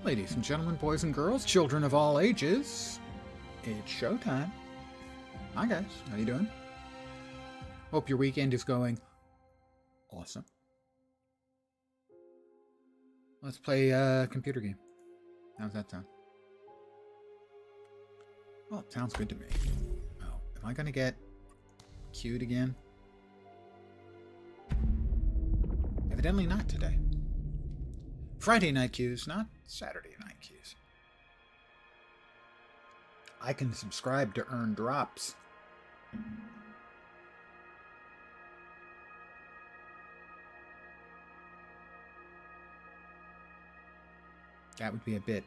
Ladies and gentlemen, boys and girls, children of all ages, it's showtime. Hi guys, how you doing? Hope your weekend is going awesome. Let's play a computer game. How's that sound? Well, it sounds good to me. Oh, am I gonna get queued again? Evidently not today. Friday night queues, not Saturday night queues. I can subscribe to earn drops. That would be a bit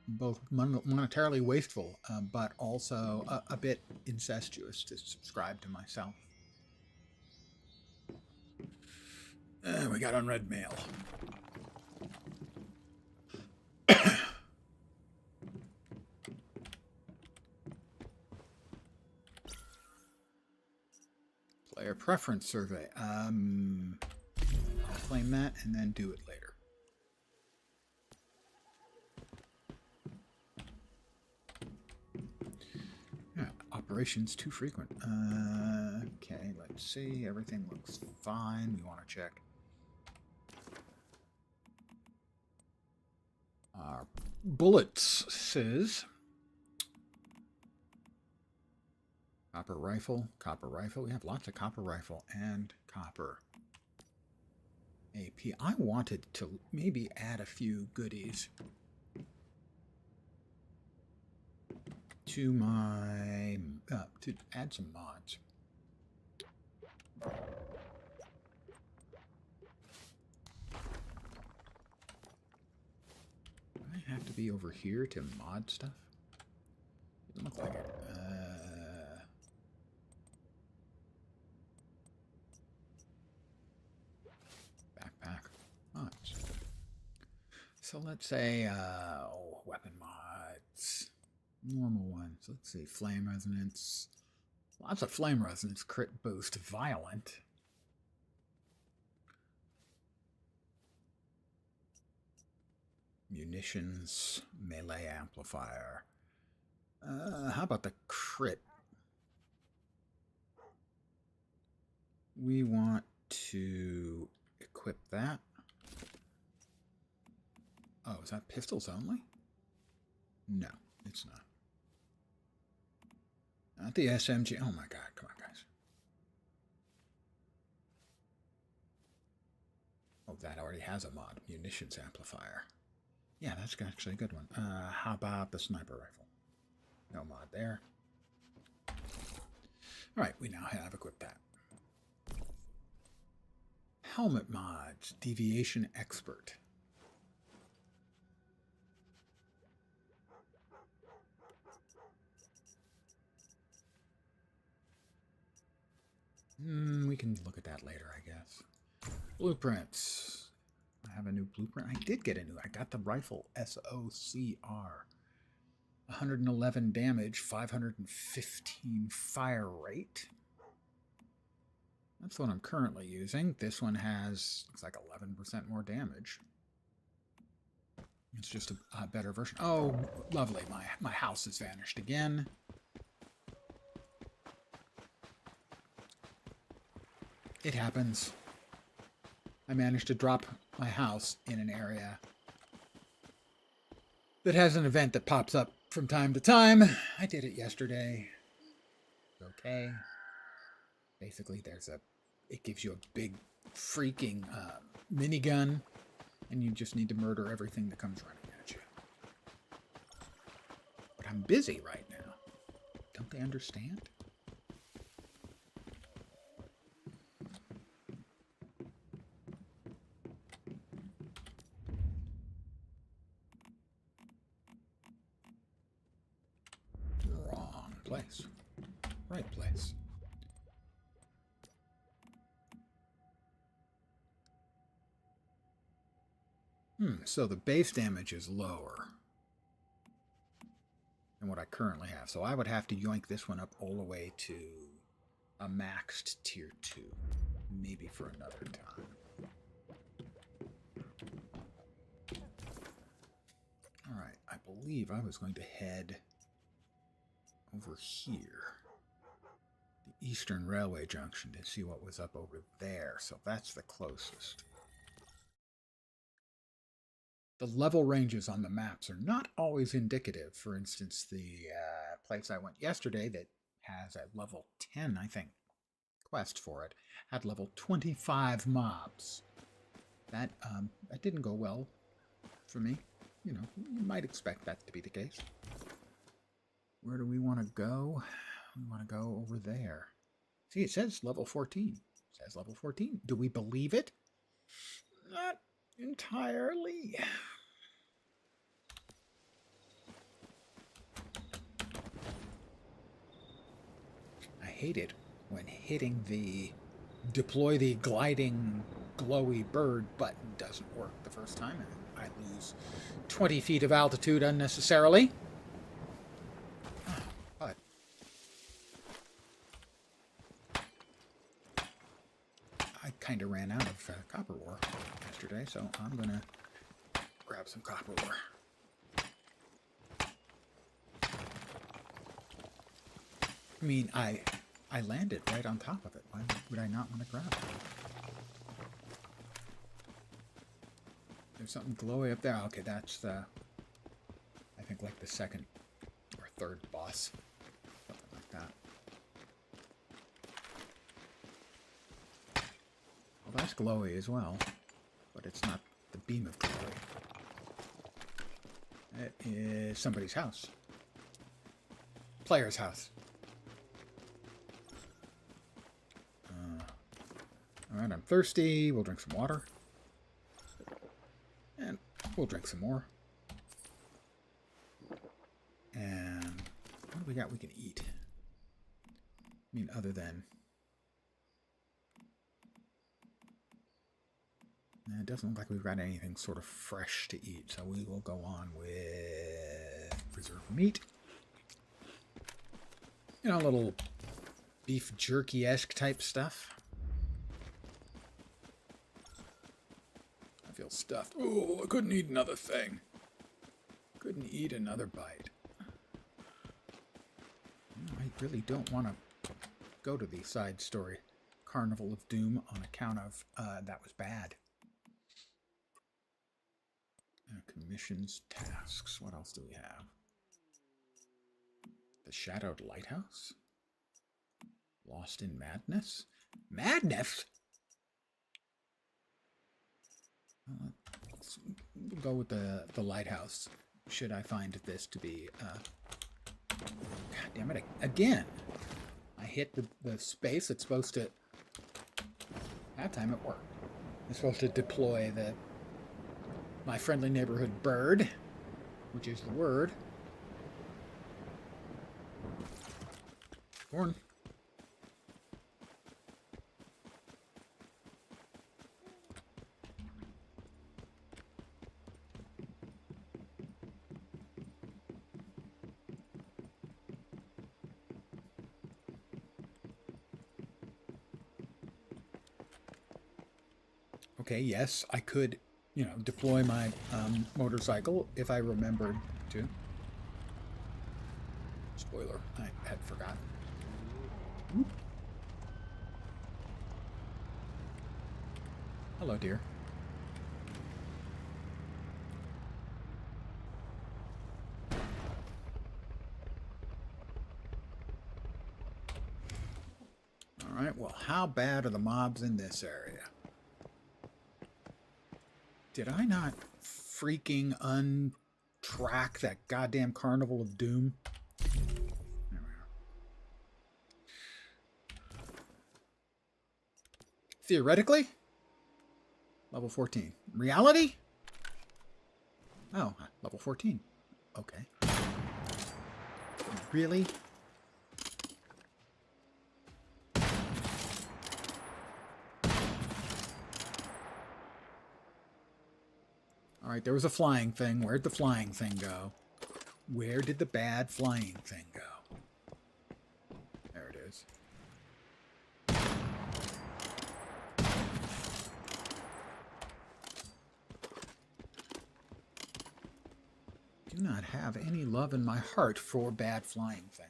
both monetarily wasteful, but also a bit incestuous to subscribe to myself. We got unread mail. Player preference survey. I'll claim that and then do it later. Yeah, operations too frequent. Okay, let's see. Everything looks fine. We want to check our bullets. Says copper rifle, copper rifle. We have lots of copper rifle and copper AP. I wanted to maybe add a few goodies to my to add some mods. I have to be over here to mod stuff. Doesn't look like it. Backpack mods. So let's say weapon mods. Normal ones. Let's see. Flame resonance. Lots of flame resonance. Crit boost. Violent. Munitions. Melee amplifier. How about the crit? We want to equip that. Oh, is that pistols only? No, it's not. Not the SMG. Oh my god, come on, guys. Oh, that already has a mod. Munitions amplifier. Yeah, that's actually a good one. How about the sniper rifle? No mod there. Alright, we now have equipped that. Helmet mods. Deviation expert. We can look at that later, I guess. Blueprints. I have a new blueprint. I did get a new. I got the rifle SOCR. 111 damage, 515 fire rate. That's what I'm currently using. This one has, looks like 11% more damage. It's just a better version. Oh, lovely. My house has vanished again. It happens. I managed to drop my house in an area that has an event that pops up from time to time. I did it yesterday. It's okay. Basically, it gives you a big freaking minigun, and you just need to murder everything that comes running at you. But I'm busy right now. Don't they understand? Wrong place. Right place. So the base damage is lower than what I currently have. So I would have to yoink this one up all the way to a maxed tier 2. Maybe for another time. believe I was going to head over here, the Eastern Railway Junction, to see what was up over there. So that's the closest. The level ranges on the maps are not always indicative. For instance, the place I went yesterday that has a level 10, I think, quest for it, had level 25 mobs. That didn't go well for me. You know, you might expect that to be the case. Where do we want to go? We want to go over there. See, it says level 14. It says level 14. Do we believe it? Not entirely. I hate it when hitting the deploy the gliding glowy bird button doesn't work the first time and I lose 20 feet of altitude unnecessarily. But I kind of ran out of copper ore yesterday, so I'm going to grab some copper ore. I mean, I landed right on top of it. Why would I not want to grab it? There's something glowy up there. Okay, that's the, I think, like the second or third boss. Something like that. Well, that's glowy as well, but it's not the beam of glowy. It is somebody's house. Player's house. Alright, I'm thirsty. We'll drink some water. And we'll drink some more. And what do we got we can eat? I mean, other than... it doesn't look like we've got anything sort of fresh to eat, so we will go on with preserved meat. You know, a little beef jerky-esque type stuff. I feel stuffed. Oh, I couldn't eat another thing. Couldn't eat another bite. I really don't want to go to the side story Carnival of Doom on account of that was bad. Commissions, tasks. What else do we have? The Shadowed Lighthouse? Lost in Madness? Madness? We'll go with the lighthouse. Should I find this to be... God damn it, again! I hit the space it's supposed to... That time it worked. It's supposed to deploy my friendly neighborhood bird, which is the word. Corn. Okay, yes, I could, you know, deploy my motorcycle if I remembered to. Spoiler, I had forgotten. Whoop. Hello, dear. All right, well, how bad are the mobs in this area? Did I not freaking untrack that goddamn Carnival of Doom? There we are. Theoretically? Level 14. Reality? Oh, level 14. Okay. Really? Alright, there was a flying thing. Where'd the flying thing go? Where did the bad flying thing go? There it is. do not have any love in my heart for bad flying things.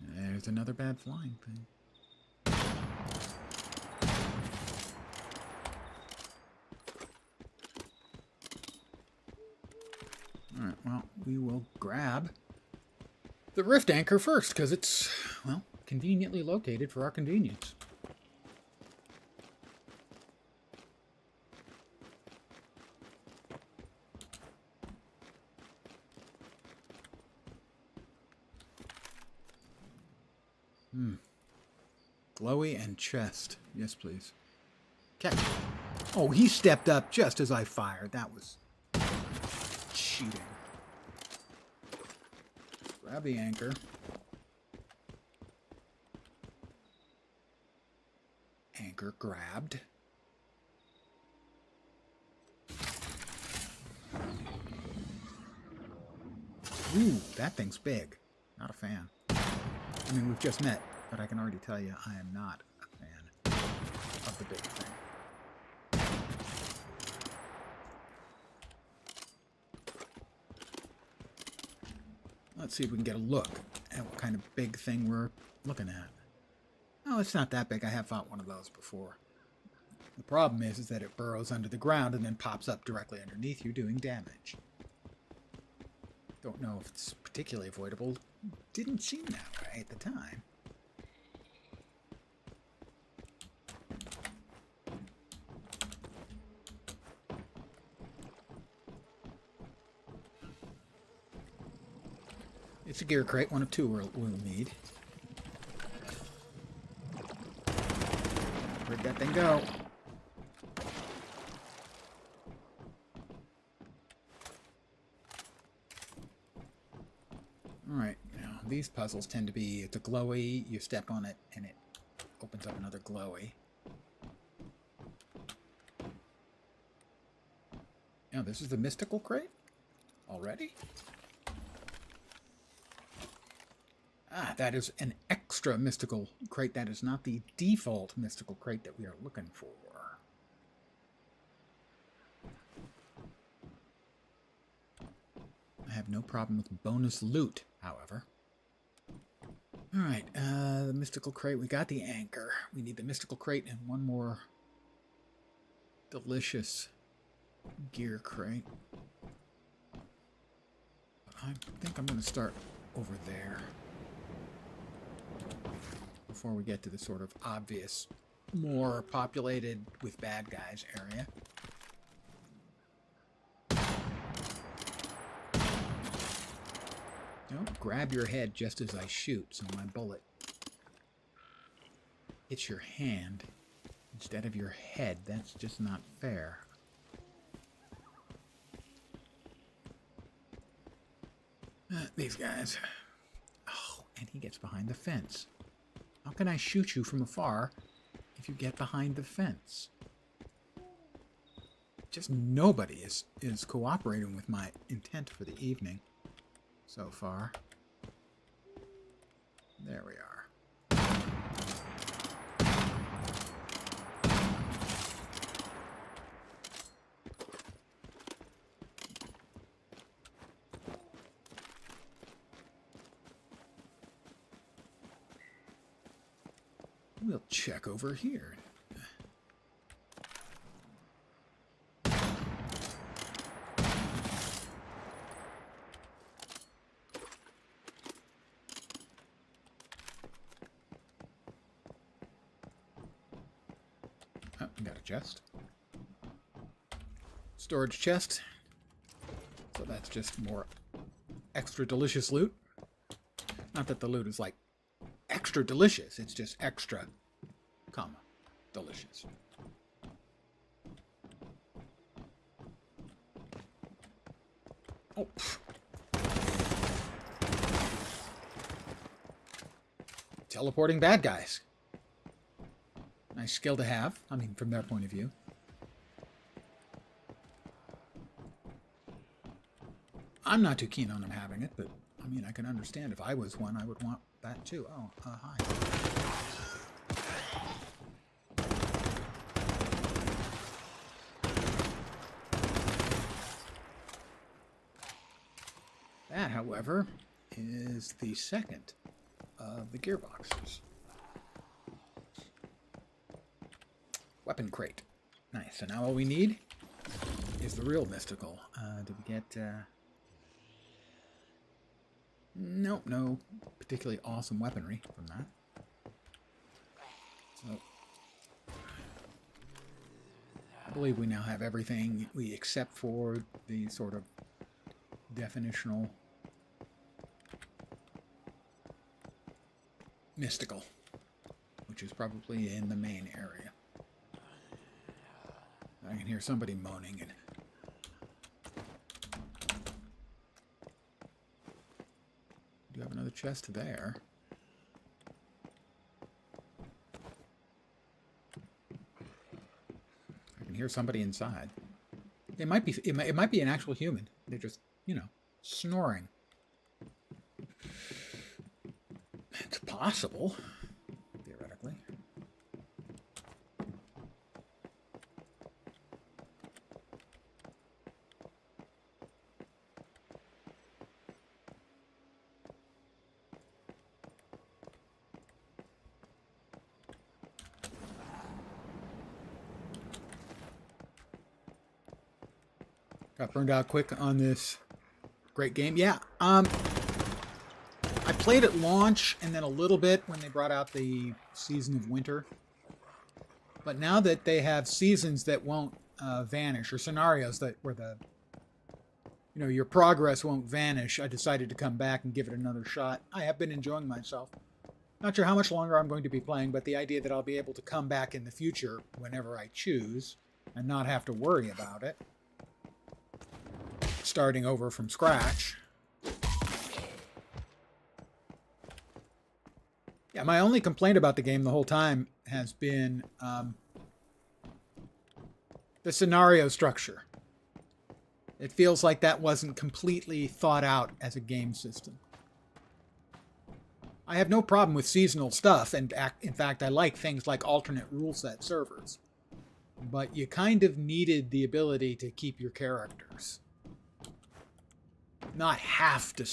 There's another bad flying thing. Alright, well, we will grab the rift anchor first, because it's, well, conveniently located for our convenience. Glowy and chest. Yes, please. Catch. Oh, he stepped up just as I fired. That was cheating. Grab the anchor. Anchor grabbed. Ooh, that thing's big. Not a fan. I mean, we've just met, but I can already tell you I am not a fan of the big thing. Let's see if we can get a look at what kind of big thing we're looking at. Oh, it's not that big. I have fought one of those before. The problem is that it burrows under the ground and then pops up directly underneath you, doing damage. Don't know if it's particularly avoidable. Didn't seem that way at the time. It's a gear crate, one of two we'll need. Where'd that thing go? Alright, now these puzzles tend to be, it's a glowy, you step on it and it opens up another glowy. Now this is the mystical crate? Already? Ah, that is an extra mystical crate. That is not the default mystical crate that we are looking for. I have no problem with bonus loot, however. Alright, the mystical crate. We got the anchor. We need the mystical crate and one more delicious gear crate. I think I'm going to start over there before we get to the sort of obvious, more populated with bad guys area. Don't grab your head just as I shoot, so my bullet hits your hand instead of your head. That's just not fair. These guys. Oh, and he gets behind the fence. How can I shoot you from afar if you get behind the fence? Just nobody is cooperating with my intent for the evening so far. There we are. We'll check over here. Oh, we got a chest. Storage chest. So that's just more extra delicious loot. Not that the loot is like extra delicious, it's just extra, comma, delicious. Oh. Teleporting bad guys. Nice skill to have, I mean, from their point of view. I'm not too keen on them having it, but I mean, I can understand if I was one, I would want that too. Oh, hi. That, however, is the second of the gearboxes. Weapon crate. Nice. So now all we need is the real mystical. Did we get... Nope, no particularly awesome weaponry from that. So, I believe we now have everything except for the sort of definitional mystical, which is probably in the main area. I can hear somebody moaning and do have another chest there. I can hear somebody inside. It might be it might be an actual human. They're just, you know, snoring. It's possible, theoretically. Got burned out quick on this great game. Yeah, I played at launch and then a little bit when they brought out the Season of Winter. But now that they have seasons that won't vanish, or scenarios that where your progress won't vanish, I decided to come back and give it another shot. I have been enjoying myself. Not sure how much longer I'm going to be playing, but the idea that I'll be able to come back in the future whenever I choose and not have to worry about it, starting over from scratch. Yeah, my only complaint about the game the whole time has been the scenario structure. It feels like that wasn't completely thought out as a game system. I have no problem with seasonal stuff, and in fact, I like things like alternate rule set servers. But you kind of needed the ability to keep your characters. Not have to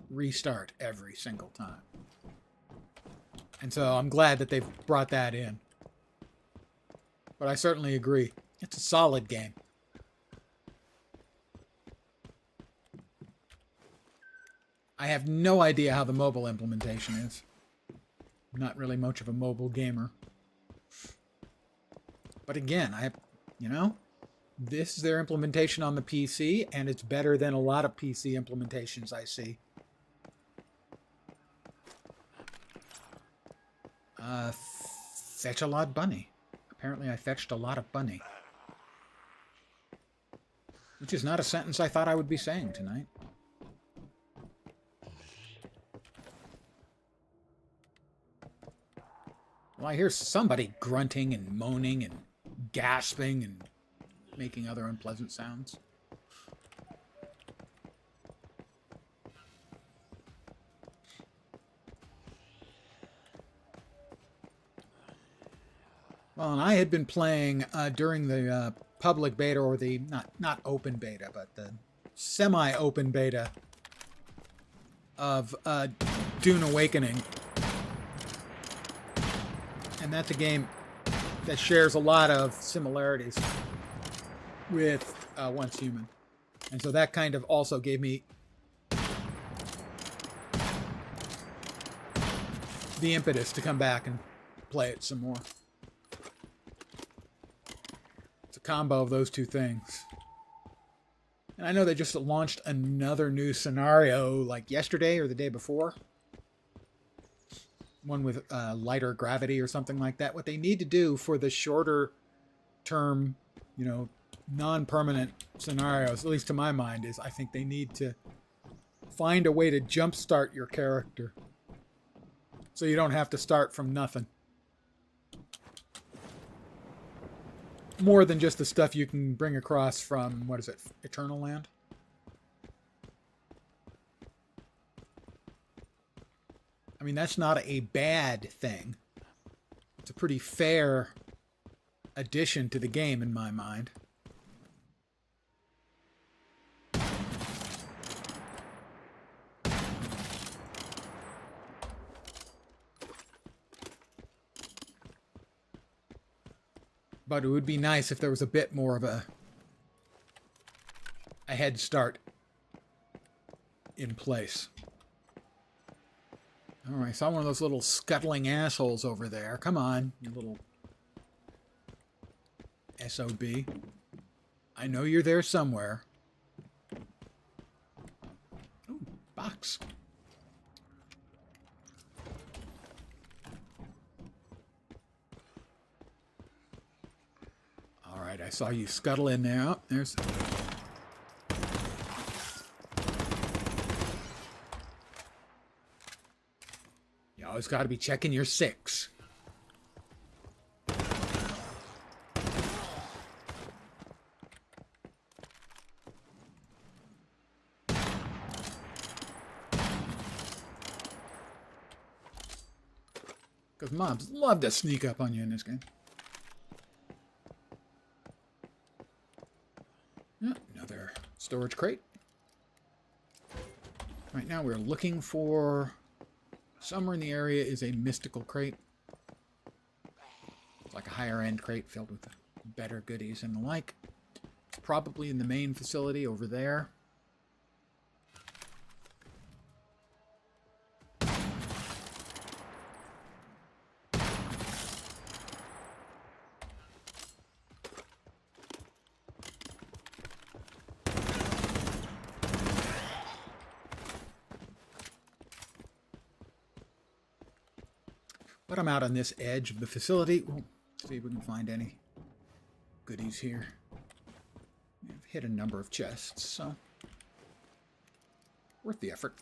restart every single time. And so I'm glad that they've brought that in. But I certainly agree. It's a solid game. I have no idea how the mobile implementation is. I'm not really much of a mobile gamer. But again, this is their implementation on the PC, and it's better than a lot of PC implementations I see. Fetch a lot bunny. Apparently I fetched a lot of bunny. Which is not a sentence I thought I would be saying tonight. Well, I hear somebody grunting and moaning and gasping and making other unpleasant sounds. Well, and I had been playing during the public beta, or the not open beta, but the semi-open beta of Dune Awakening. And that's a game that shares a lot of similarities with Once Human. And so that kind of also gave me the impetus to come back and play it some more. It's a combo of those two things. And I know they just launched another new scenario like yesterday or the day before. One with lighter gravity or something like that. What they need to do for the shorter term, non-permanent scenarios, at least to my mind, is I think they need to find a way to jumpstart your character so you don't have to start from nothing. More than just the stuff you can bring across from, Eternal Land? I mean, that's not a bad thing. It's a pretty fair addition to the game in my mind. But it would be nice if there was a bit more of a head start in place. Alright, saw one of those little scuttling assholes over there. Come on, you little SOB. I know you're there somewhere. Ooh, box. Alright, I saw you scuttle in there. Oh, there's... You always got to be checking your 6. Because mobs love to sneak up on you in this game. Yeah, another storage crate. Right now we're looking for... Somewhere in the area is a mystical crate. It's like a higher end crate filled with better goodies and the like. It's probably in the main facility over there. But I'm out on this edge of the facility. We'll see if we can find any goodies here. We've hit a number of chests, so worth the effort.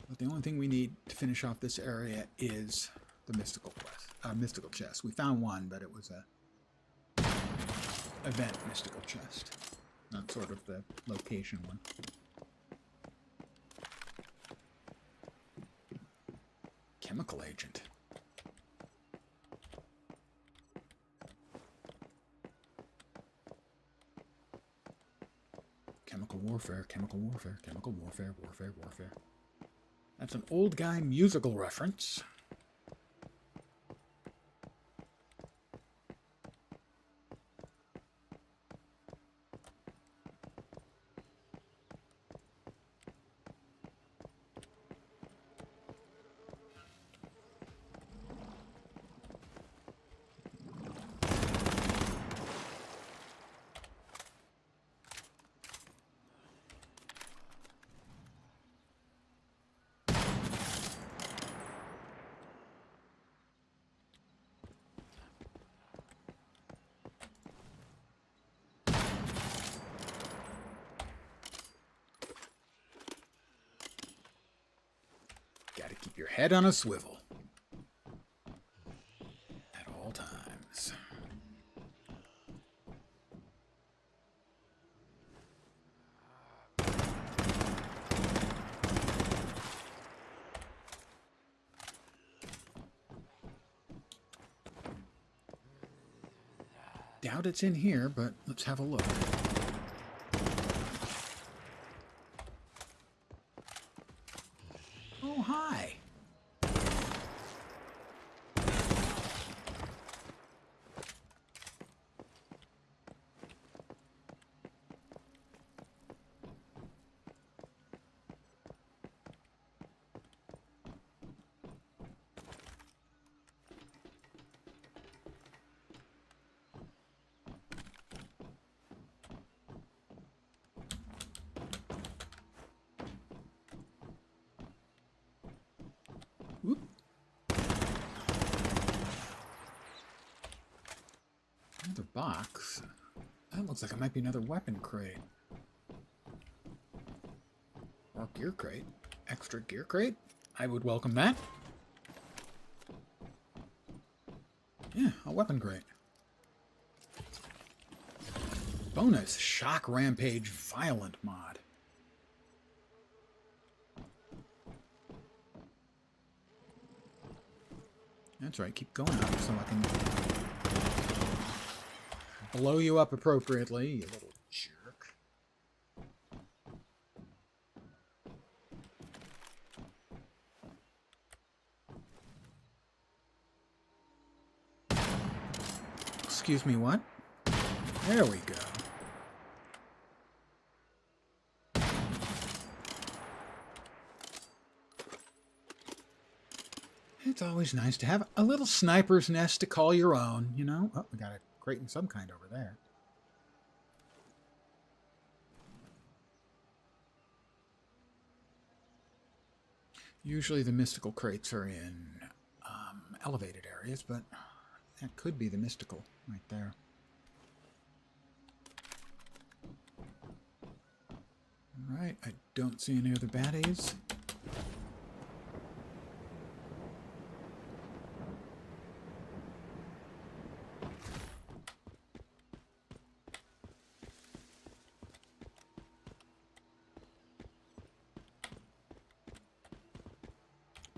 But the only thing we need to finish off this area is the mystical chest. We found one, but it was a event mystical chest, not sort of the location one. Chemical agent. Chemical warfare, chemical warfare, chemical warfare, warfare. That's an old guy musical reference. Gotta keep your head on a swivel at all times. Doubt it's in here, but let's have a look. Oh, hi. Whoop. Another box. That looks like it might be another weapon crate. Or gear crate. Extra gear crate? I would welcome that. Yeah, a weapon crate. Bonus Shock Rampage Violent mod. That's right, keep going up so I can blow you up appropriately, you little jerk. Excuse me, what? There we go. It's always nice to have a little sniper's nest to call your own, you know? Oh, we got a crate in some kind over there. Usually the mystical crates are in elevated areas, but that could be the mystical right there. Alright, I don't see any other baddies.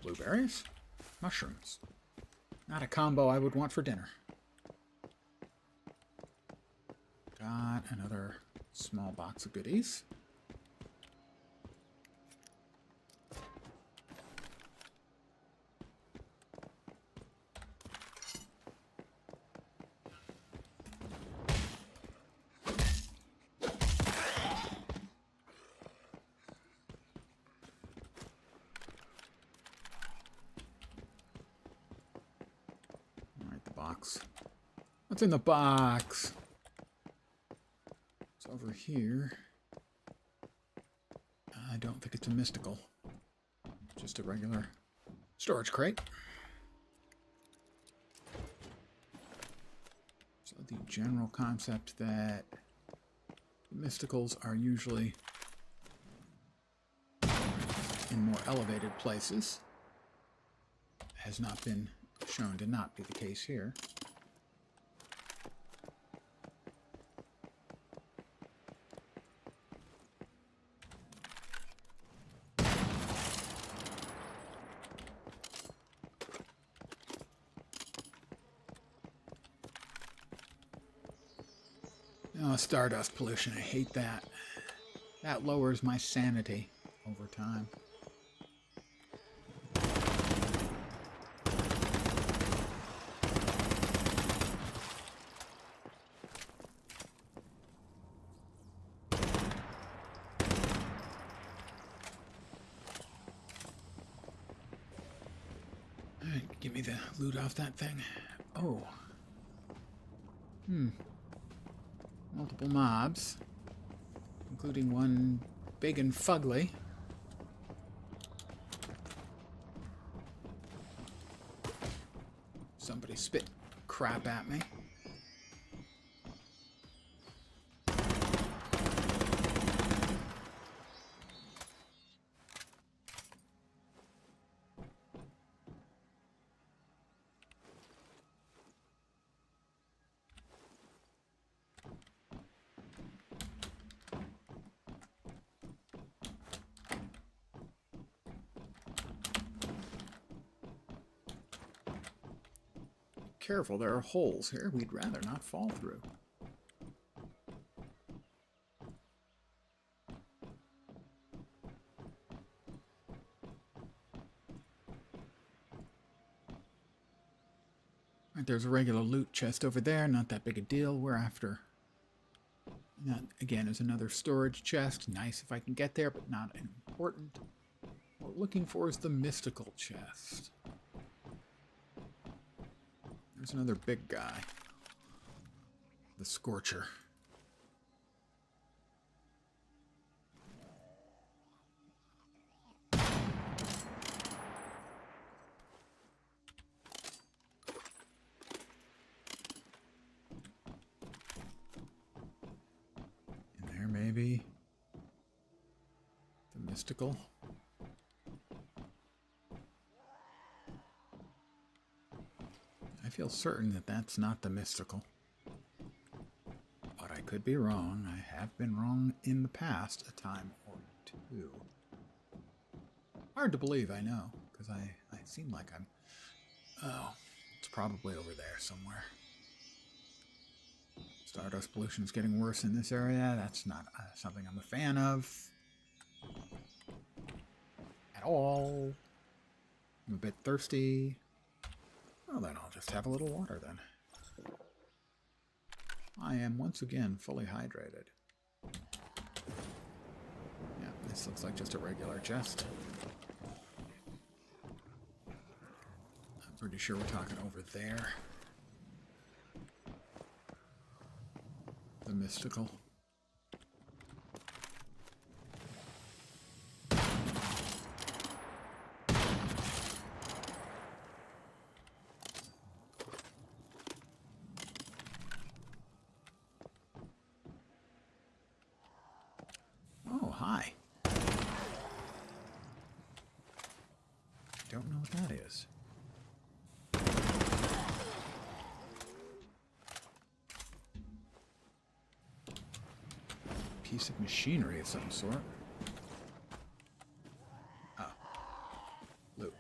Blueberries? Mushrooms. Not a combo I would want for dinner. Got another small box of goodies. What's in the box? It's over here. I don't think it's a mystical. Just a regular storage crate. So the general concept that mysticals are usually in more elevated places has not been shown to not be the case here. Oh, stardust pollution. I hate that. That lowers my sanity over time. Alright, give me the loot off that thing. Oh. Multiple mobs, including one big and fugly. Somebody spit crap at me. Careful, there are holes here we'd rather not fall through. Right, there's a regular loot chest over there, not that big a deal. We're after. That, again, is another storage chest. Nice if I can get there, but not important. What we're looking for is the mystical chest. There's another big guy. The Scorcher. In there, maybe. The mystical. I feel certain that that's not the mystical. But I could be wrong. I have been wrong in the past a time or two. Hard to believe, I know, because I seem like I'm... Oh, probably over there somewhere. Stardust pollution's getting worse in this area. That's not something I'm a fan of. At all. I'm a bit thirsty. Well, then I'll just have a little water then. I am once again fully hydrated. Yeah, this looks like just a regular chest. I'm pretty sure we're talking over there. The mystical. Oh, hi. Don't know what that is. Piece of machinery of some sort. Oh. Loot.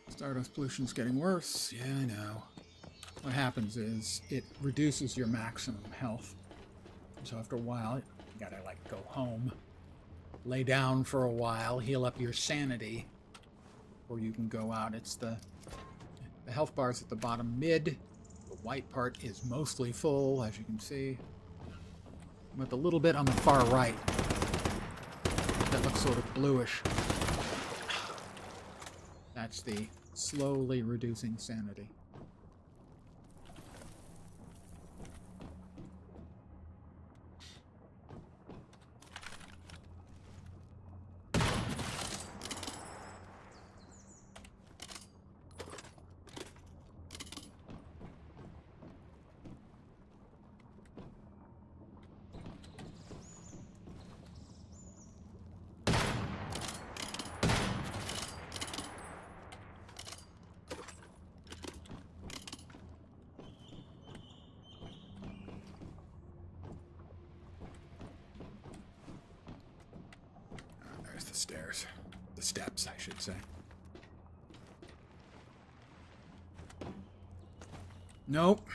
Stardust pollution's getting worse. Yeah, I know. What happens is it reduces your maximum health. So after a while, you gotta like go home, lay down for a while, heal up your sanity, or you can go out. It's the health bar's at the bottom mid. The white part is mostly full, as you can see. With a little bit on the far right that looks sort of bluish. That's the slowly reducing sanity. Stairs. The steps, I should say. Nope.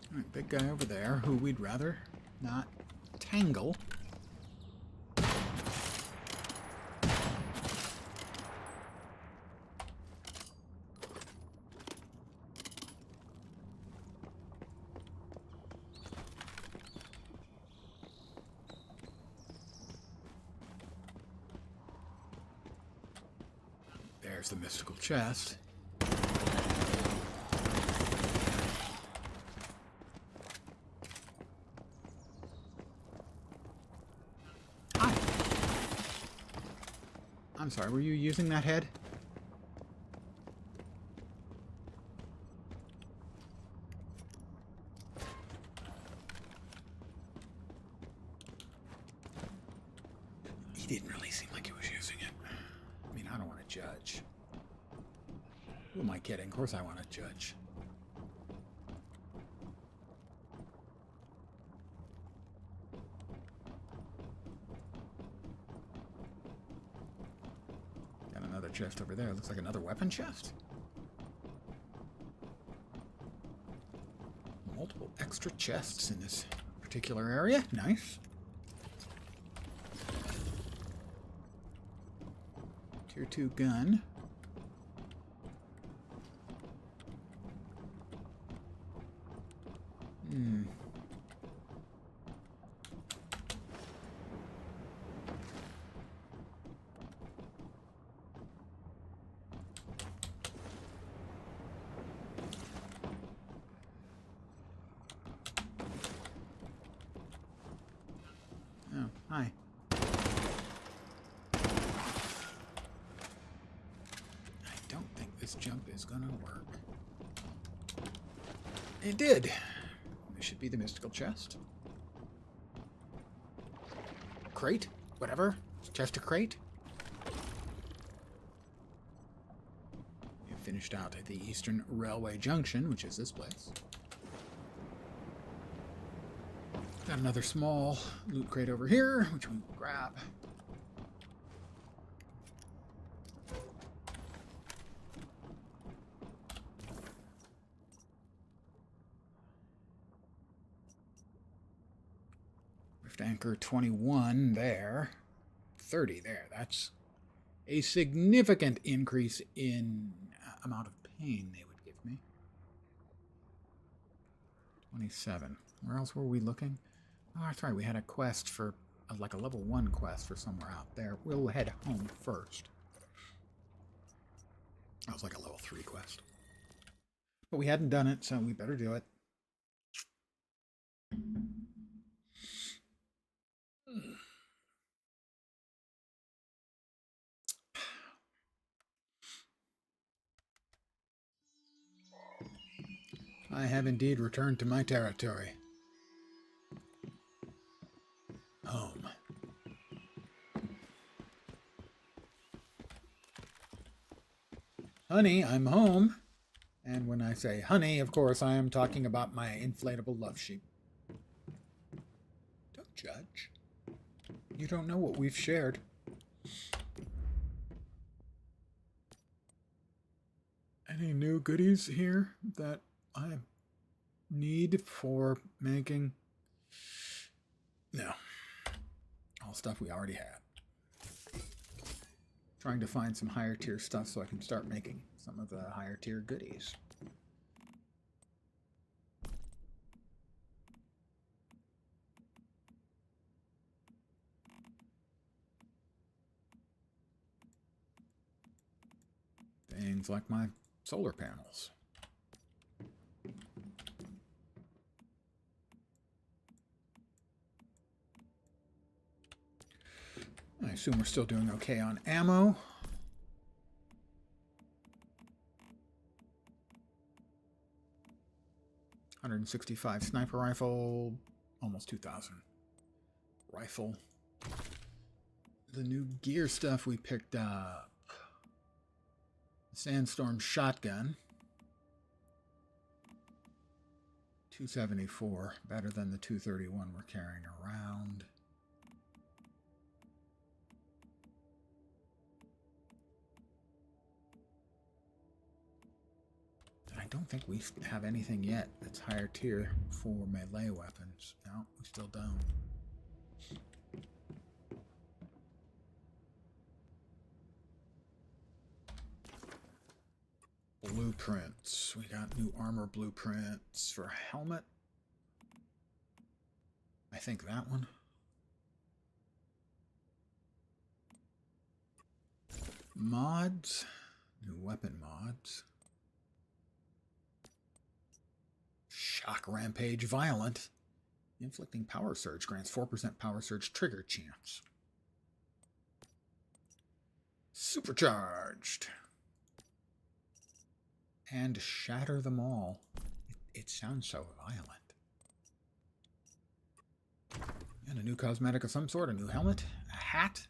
All right, big guy over there who we'd rather not tangle. There's the mystical chest. Hi. I'm sorry, were you using that head? He didn't really seem like he was using it. I mean, I don't want to judge. Who am I kidding? Of course I want to judge. Got another chest over there. Looks like another weapon chest. Multiple extra chests in this particular area. Nice. Tier 2 gun. Oh, hi. I don't think this jump is gonna work. It did. This should be the mystical chest. Crate? Whatever. Chest or crate? You finished out at the Eastern Railway Junction, which is this place. Got another small loot crate over here, which we will grab. Rift Anchor 21 there. 30 there. That's a significant increase in amount of pain they would give me. 27. Where else were we looking? Oh, that's right. We had a quest for, like a level 1 quest for somewhere out there. We'll head home first. That was like a level 3 quest. But we hadn't done it, so we better do it. I have indeed returned to my territory. Home. Honey, I'm home. And when I say honey, of course, I am talking about my inflatable love sheep. Don't judge. You don't know what we've shared. Any new goodies here that I need for making? No. All stuff we already had. Trying to find some higher tier stuff so I can start making some of the higher tier goodies. Things like my solar panels. I assume we're still doing okay on ammo. $165 sniper rifle, almost 2,000 rifle. The new gear stuff we picked up. Sandstorm shotgun. 274, better than the 231 we're carrying around. I don't think we have anything yet that's higher tier for melee weapons. No, we still don't. Blueprints. We got new armor blueprints for helmet. I think that one. Mods. New weapon mods. Shock Rampage Violent. Inflicting Power Surge grants 4% Power Surge trigger chance. Supercharged. And Shatter Them All. It sounds so violent. And a new cosmetic of some sort. A new helmet. A hat.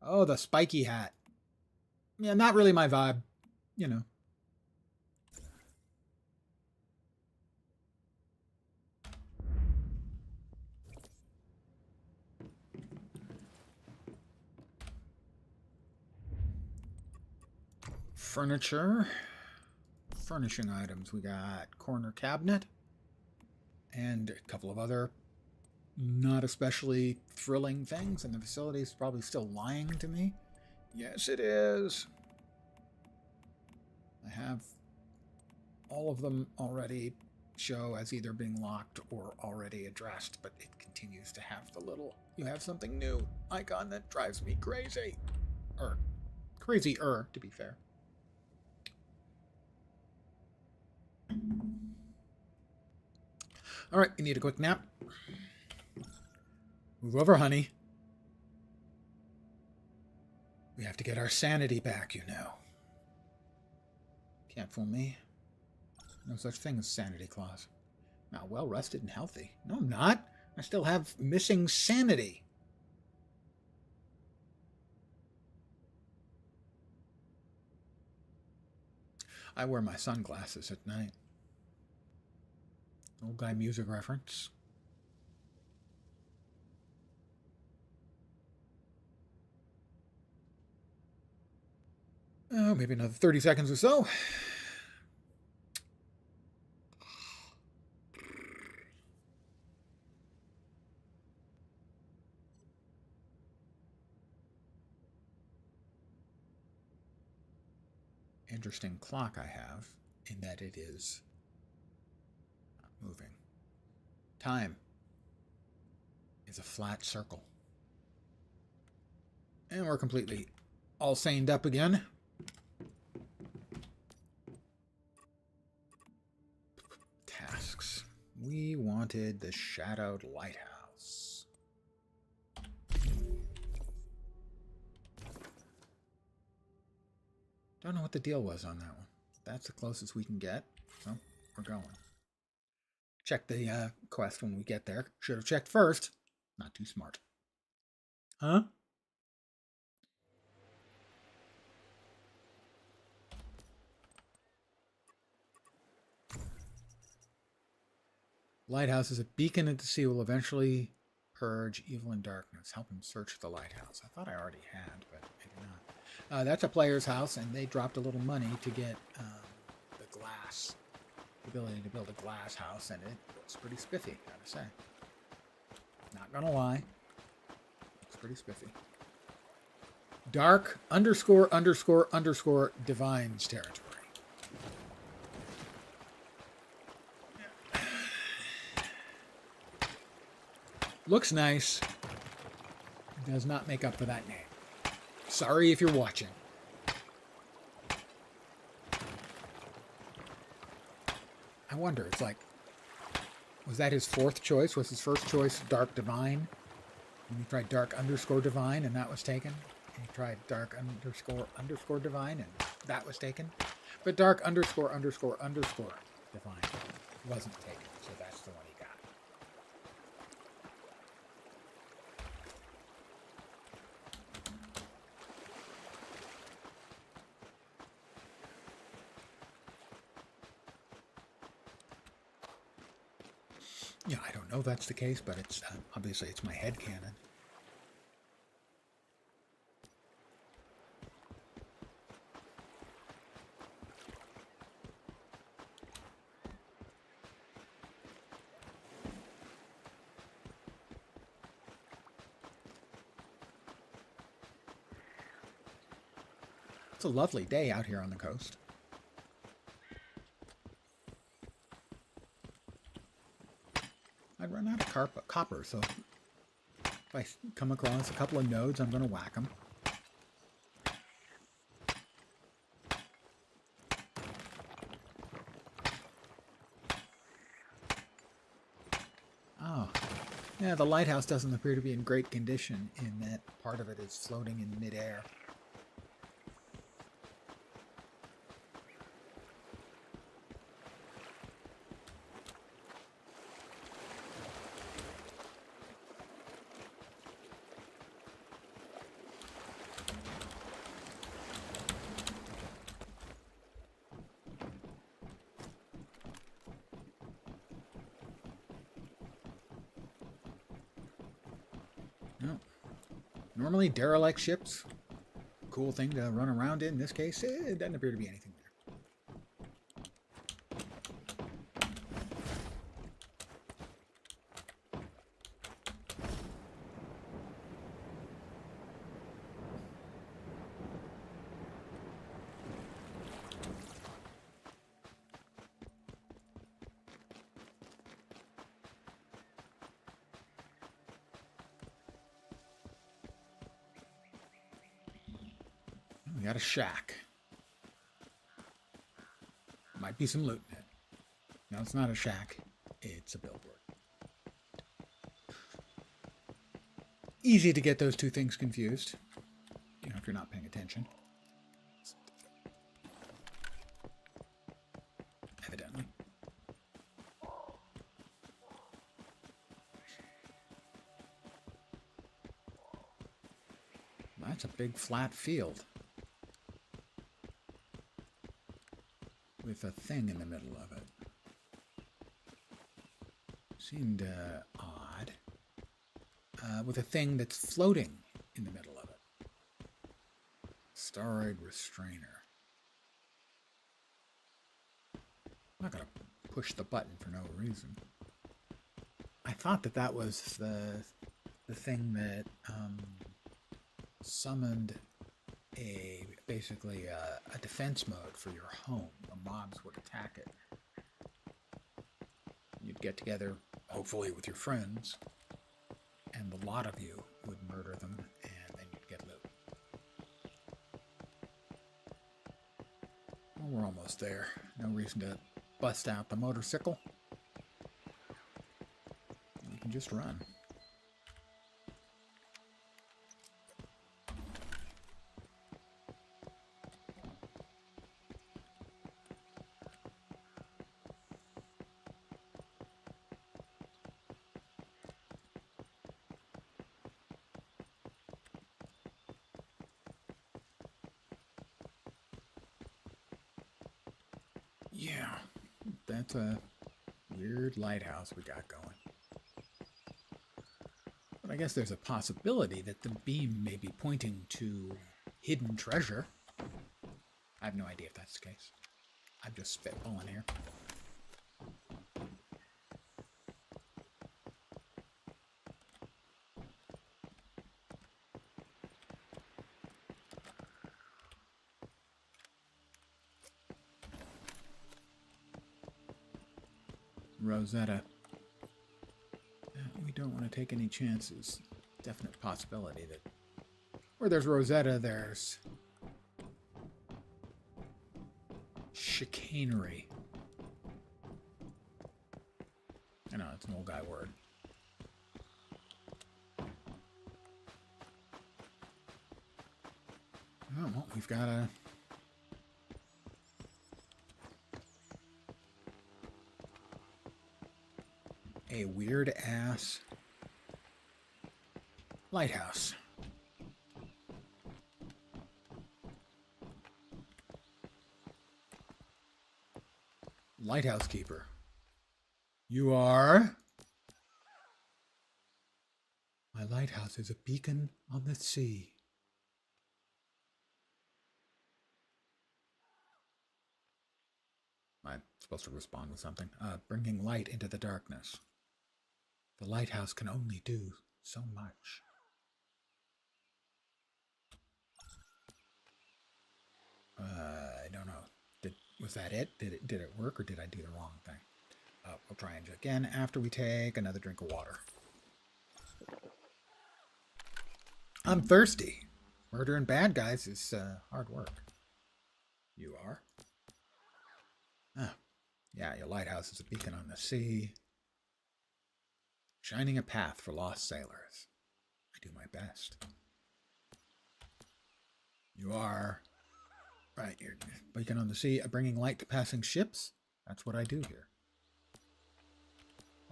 Oh, the spiky hat. Yeah, not really my vibe. You know. Furniture. Furnishing items. We got corner cabinet. And a couple of other not especially thrilling things. And the facility is probably still lying to me. Yes, it is. I have all of them already show as either being locked or already addressed, but it continues to have the little "you have something new" icon that drives me crazy. Crazier, to be fair. All right, you need a quick nap. Move over, honey. We have to get our sanity back, you know. Can't fool me. No such thing as sanity clause. Now, well rested and healthy. No, I'm not. I still have missing sanity. I wear my sunglasses at night. Old guy music reference. Oh, maybe another 30 seconds or so. Interesting clock I have in that it is not moving. Time is a flat circle. And we're completely all saned up again. Tasks. We wanted the shadowed lighthouse. Don't know what the deal was on that one. That's the closest we can get, so we're going. Check the quest when we get there. Should have checked first. Not too smart. Huh? Lighthouse is a beacon at the sea. Will eventually purge evil and darkness. Help him search the lighthouse. I thought I already had, but maybe not. That's a player's house, and they dropped a little money to get the glass, the ability to build a glass house, and it looks pretty spiffy, gotta say. Not gonna lie. Looks pretty spiffy. Dark underscore underscore underscore divines territory. Looks nice. It does not make up for that name. Sorry if you're watching. I wonder, it's like, was that his fourth choice? Was his first choice Dark Divine? And he tried Dark underscore Divine and that was taken. And he tried Dark underscore underscore Divine and that was taken. But Dark underscore underscore underscore Divine wasn't taken, so that's the one he got. Yeah, I don't know if that's the case, but it's obviously it's my headcanon. It's a lovely day out here on the coast. I'd run out of copper, so if I come across a couple of nodes, I'm going to whack them. Oh, yeah, the lighthouse doesn't appear to be in great condition in that part of it is floating in midair. No. Normally, derelict ships, cool thing to run around in. In this case, it doesn't appear to be anything there. We got a shack. Might be some loot in it. No, it's not a shack. It's a billboard. Easy to get those two things confused, you know, if you're not paying attention. Evidently. That's a big flat field with a thing in the middle of it. Seemed odd. With a thing that's floating in the middle of it. Staroid Restrainer. I'm not going to push the button for no reason. I thought that was the thing that summoned basically a defense mode for your home. The mobs would attack it. You'd get together, hopefully with your friends, and the lot of you would murder them, and then you'd get loot. Well, we're almost there. No reason to bust out the motorcycle. You can just run. Yeah, that's a weird lighthouse we got going. But I guess there's a possibility that the beam may be pointing to hidden treasure. I have no idea if that's the case. I'm just spitballing here. Rosetta. We don't want to take any chances. Definite possibility that where there's Rosetta, there's chicanery. I know, it's an old guy word. Oh, well, we've got a weird-ass lighthouse. Lighthouse keeper. You are? My lighthouse is a beacon on the sea. Am I supposed to respond with something? Bringing light into the darkness. The lighthouse can only do so much. I don't know. Was that it? Did it work, or did I do the wrong thing? We'll try and again after we take another drink of water. I'm thirsty. Murdering bad guys is hard work. You are? Oh, yeah, your lighthouse is a beacon on the sea. Shining a path for lost sailors. I do my best. You are. Right, you're a beacon on the sea, bringing light to passing ships. That's what I do here.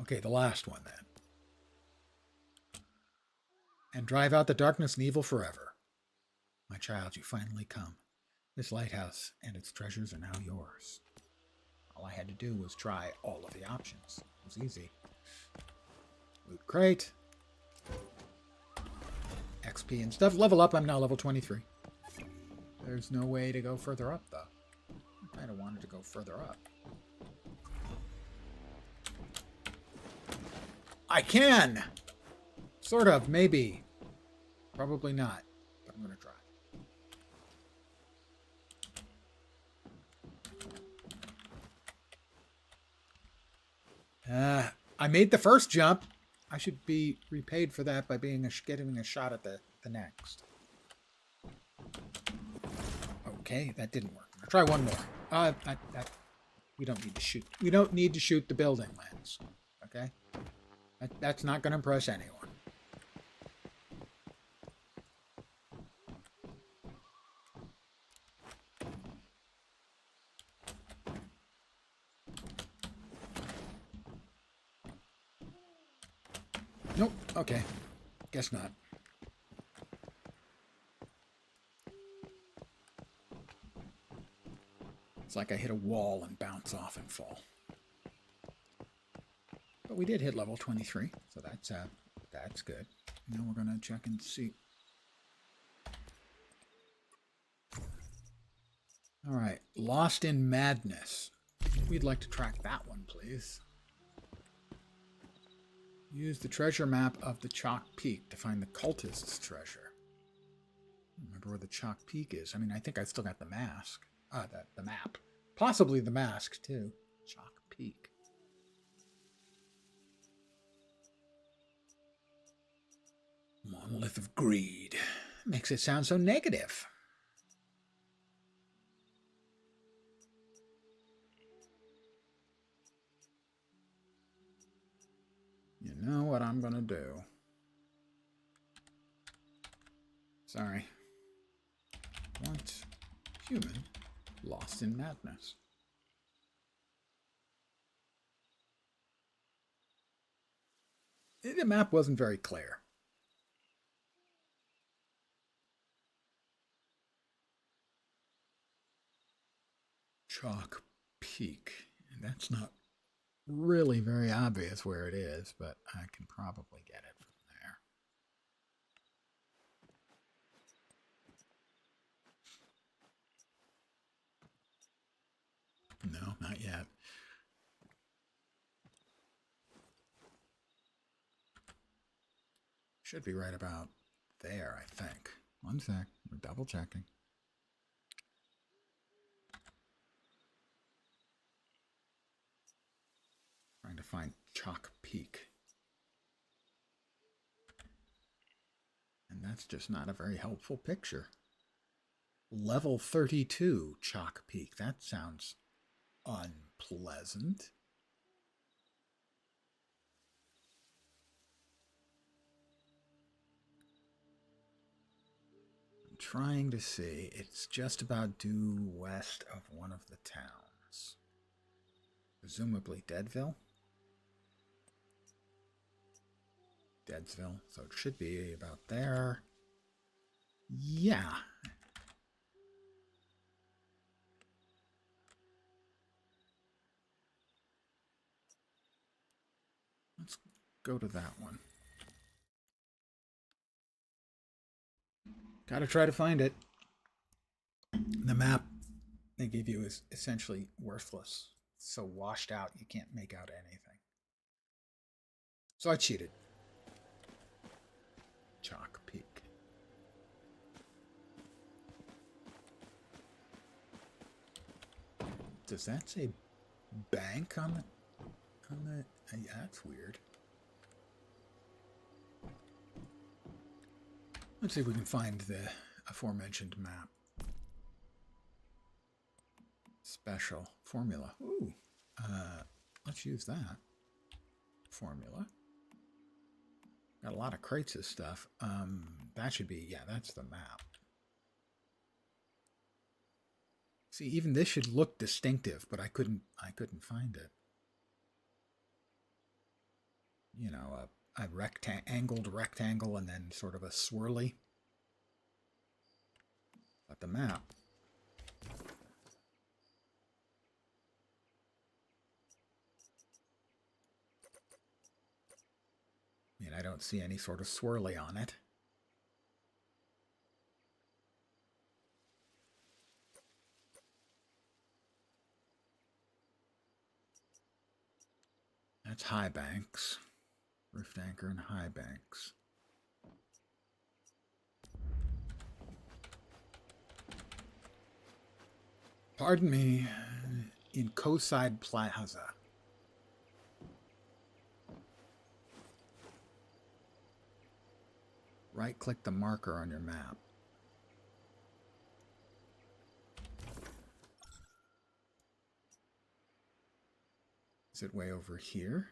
Okay, the last one then. And drive out the darkness and evil forever. My child, you finally come. This lighthouse and its treasures are now yours. All I had to do was try all of the options. It was easy. Loot crate. XP and stuff. Level up. I'm now level 23. There's no way to go further up, though. I kind of wanted to go further up. I can! Sort of, maybe. Probably not. But I'm going to try. I made the first jump. I should be repaid for that by getting a shot at the next. Okay, that didn't work. I'll try one more. We don't need to shoot. We don't need to shoot the building lens. Okay? That's not going to impress anyone. Nope. Okay. Guess not. It's like I hit a wall and bounce off and fall. But we did hit level 23, so that's good. Now we're gonna check and see. All right, Lost in Madness. We'd like to track that one, please. Use the treasure map of the Chalk Peak to find the cultist's treasure. Remember where the Chalk Peak is. I mean, I think I still got the mask. The map. Possibly the mask, too. Chalk Peak. Monolith of Greed. Makes it sound so negative. You know what I'm going to do. Sorry. Once human, lost in madness. The map wasn't very clear. Chalk Peak. And that's not really very obvious where it is, but I can probably get it from there. No, not yet. Should be right about there, I think. One sec. We're double checking. Trying to find Chalk Peak. And that's just not a very helpful picture. Level 32 Chalk Peak. That sounds unpleasant. I'm trying to see. It's just about due west of one of the towns. Presumably Deadville? Deadsville. So it should be about there. Yeah. Let's go to that one. Gotta try to find it. The map they give you is essentially worthless. It's so washed out you can't make out anything. So I cheated. Chalk Peak. Does that say bank on the yeah, that's weird. Let's see if we can find the aforementioned map. Special formula. Ooh. Let's use that. Formula. Got a lot of crates of stuff. That should be, yeah, that's the map. See, even this should look distinctive, but I couldn't find it. You know, a angled rectangle and then sort of a swirly. But the map. I mean, I don't see any sort of swirly on it. That's High Banks. Rift Anchor and High Banks. Pardon me, in Coastside Plaza. Right-click the marker on your map. Is it way over here?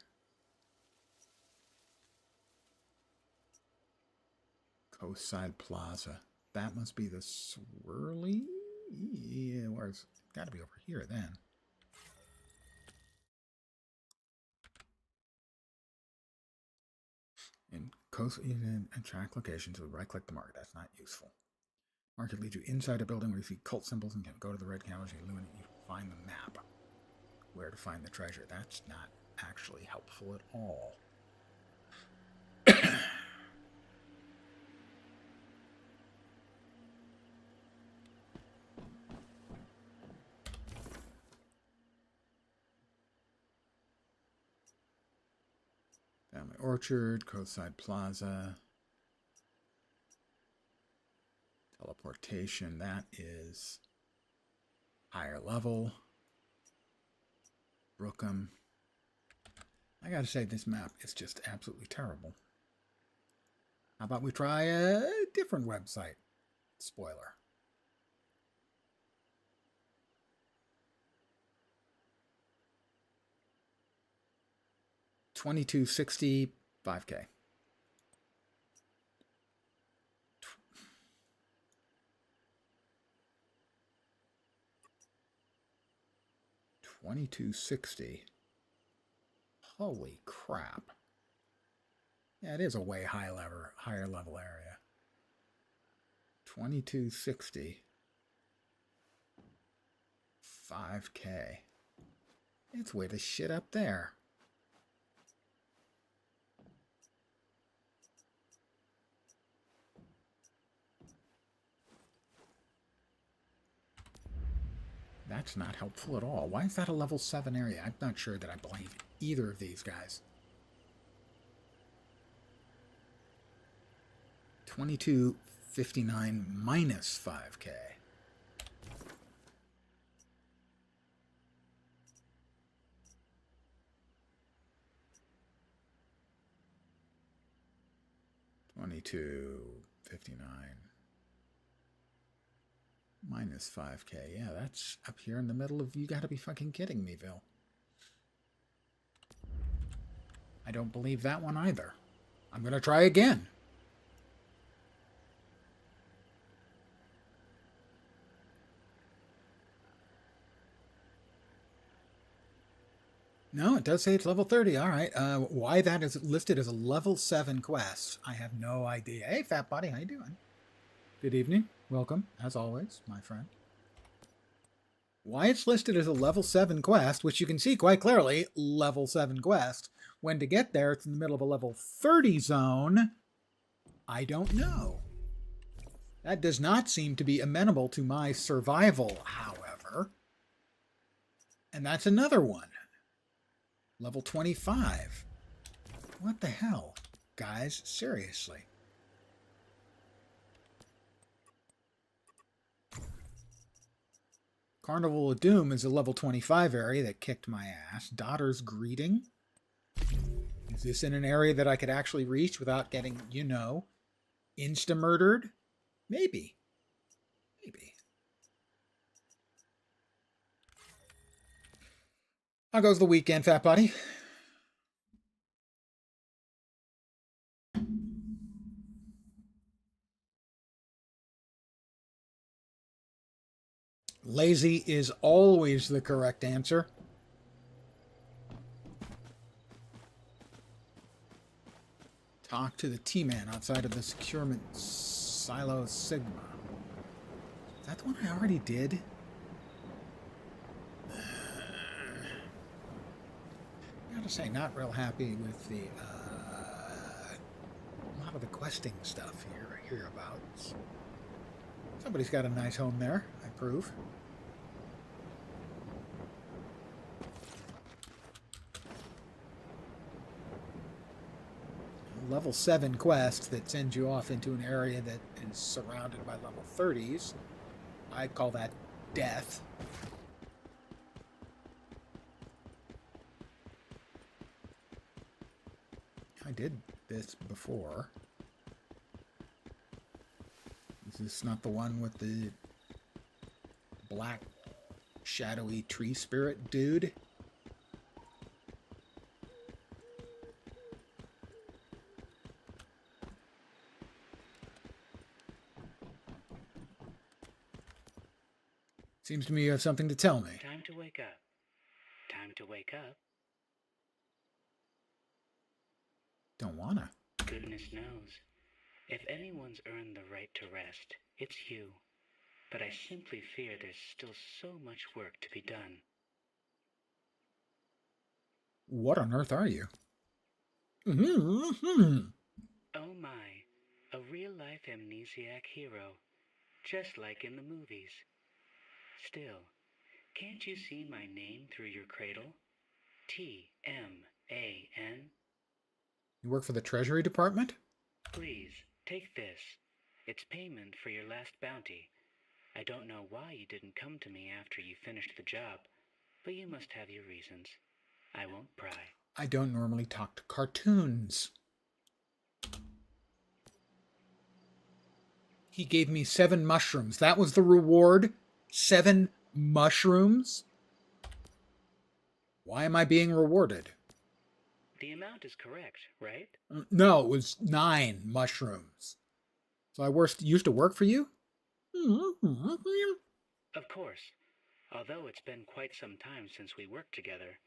Coastside Plaza. That must be the swirly? Yeah, where's it got to be over here then. In coast and track locations with right-click the marker. That's not useful. Market leads you inside a building where you see cult symbols and can go to the red canvas and illuminate. You find the map. Where to find the treasure. That's not actually helpful at all. Family Orchard, Coastside Plaza. Teleportation, that is higher level. Brookham. I gotta say, this map is just absolutely terrible. How about we try a different website? Spoiler. $22.60, 5K. $22.60. Holy crap. Yeah, it is a way higher level area. $22.60. 5K. It's way the shit up there. That's not helpful at all. Why is that a level 7 area? I'm not sure that I blame either of these guys. 22.59 minus 5K. $22.59 minus 5K. Yeah, that's up here in the middle of, you gotta be fucking kidding me, Bill. I don't believe that one either. I'm gonna try again. No, it does say it's level 30. All right. Why that is listed as a level 7 quest, I have no idea. Hey, Fat Body, how you doing? Good evening. Welcome, as always, my friend. Why it's listed as a level 7 quest, which you can see quite clearly, level 7 quest, when to get there it's in the middle of a level 30 zone, I don't know. That does not seem to be amenable to my survival, however. And that's another one. Level 25. What the hell? Guys, seriously. Carnival of Doom is a level 25 area that kicked my ass. Daughter's Greeting. Is this in an area that I could actually reach without getting, you know, insta-murdered? Maybe. Maybe. How goes the weekend, Fat Buddy? Lazy is always the correct answer. Talk to the T-Man outside of the securement silo Sigma. Is that the one I already did? I gotta say, not real happy with the a lot of the questing stuff hereabouts. Somebody's got a nice home there, I approve. Level 7 quest that sends you off into an area that is surrounded by level 30s. I'd call that death. I did this before. Is this not the one with the black shadowy tree spirit dude? Seems to me you have something to tell me. Time to wake up. Time to wake up. Don't wanna. Goodness knows. If anyone's earned the right to rest, it's you. But I simply fear there's still so much work to be done. What on earth are you? Oh my, a real-life amnesiac hero. Just like in the movies. Still, can't you see my name through your cradle? T-M-A-N? You work for the Treasury Department? Please, take this. It's payment for your last bounty. I don't know why you didn't come to me after you finished the job, but you must have your reasons. I won't pry. I don't normally talk to cartoons. He gave me 7 mushrooms. That was the reward? 7 mushrooms? Why am I being rewarded? The amount is correct, right? No, it was 9 mushrooms. So I used to work for you? Of course. Although it's been quite some time since we worked together,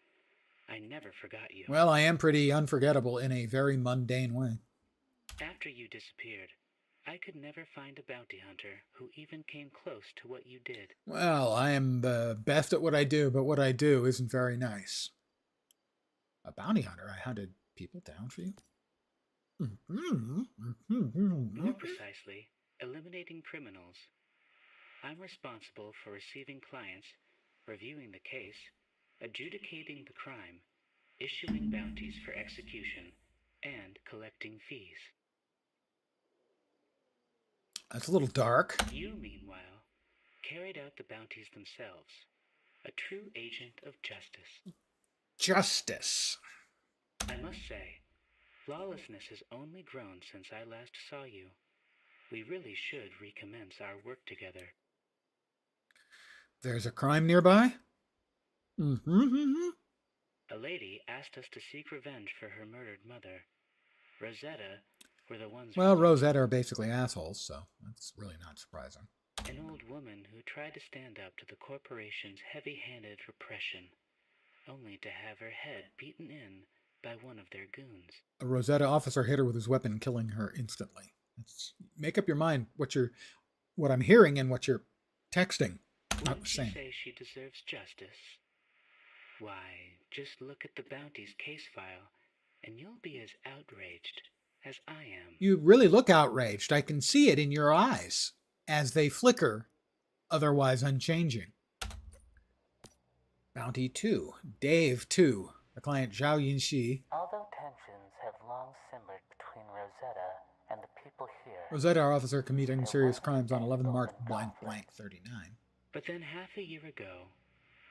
I never forgot you. Well, I am pretty unforgettable in a very mundane way. After you disappeared, I could never find a bounty hunter who even came close to what you did. Well, I am the best at what I do, but what I do isn't very nice. A bounty hunter? I hunted people down for you? More precisely, eliminating criminals. I'm responsible for receiving clients, reviewing the case, adjudicating the crime, issuing bounties for execution, and collecting fees. That's a little dark. You, meanwhile, carried out the bounties themselves. A true agent of justice. Justice. I must say, lawlessness has only grown since I last saw you. We really should recommence our work together. There's a crime nearby? A lady asked us to seek revenge for her murdered mother. Rosetta were the ones... Well, Rosetta are basically assholes, so that's really not surprising. An old woman who tried to stand up to the corporation's heavy-handed repression, only to have her head beaten in by one of their goons. A Rosetta officer hit her with his weapon, killing her instantly. Make up your mind what I'm hearing and what you're texting. Wouldn't you say she deserves justice? Why, just look at the bounty's case file, and you'll be as outraged as I am. You really look outraged. I can see it in your eyes as they flicker, otherwise unchanging. Bounty 2. Dave 2. The client Zhao Yinxi. Although tensions have long simmered between Rosetta and the people here... Rosetta officer committing serious crimes on 11 March blank blank 39. But then half a year ago,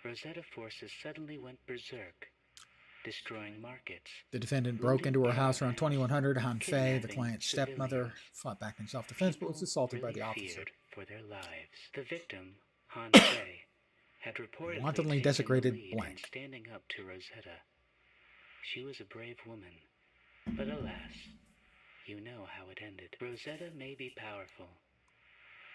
Rosetta forces suddenly went berserk, destroying markets. The defendant broke into her house around 2100. Han Fei, the client's stepmother, fought back in self-defense but was assaulted by the officer. For their lives. The victim, Han Fei, had reportedly wantonly desecrated blank, standing up to Rosetta. She was a brave woman, but alas, you know how it ended. Rosetta may be powerful,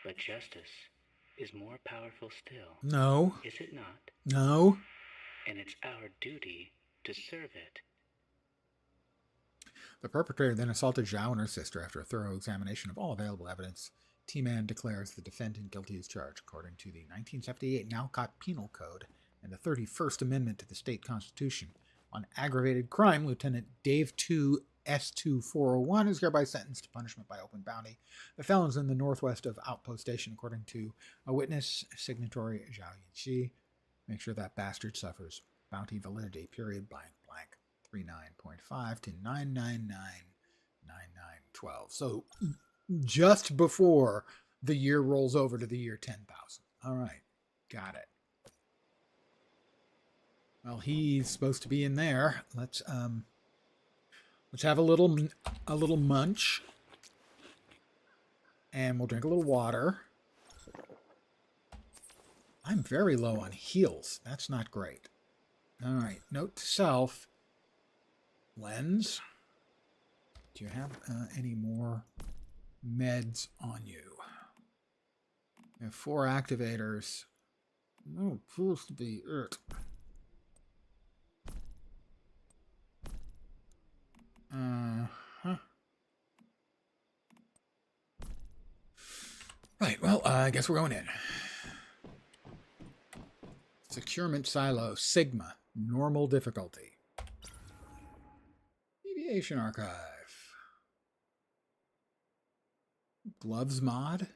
but justice is more powerful still. No. Is it not? No. And it's our duty to serve it. The perpetrator then assaulted Zhao and her sister. After a thorough examination of all available evidence, T-Man declares the defendant guilty as charged according to the 1978 Nalcott Penal Code and the 31st Amendment to the state constitution. On aggravated crime, Lieutenant Dave 2 S2401 is hereby sentenced to punishment by open bounty. The felons in the northwest of Outpost Station, according to a witness, signatory Zhao Yinxi. Make sure that bastard suffers. Bounty validity, period, blank, blank, 39.5 to 9999912. So just before the year rolls over to the year 10,000. All right, got it. Well, he's supposed to be in there. Let's have a little munch, and we'll drink a little water. I'm very low on heals. That's not great. All right. Note to self. Lens. Do you have any more meds on you? You have 4 activators. Oh, supposed to be it. Right, well, I guess we're going in. Securement silo, Sigma, normal difficulty. Deviation archive. Gloves mod.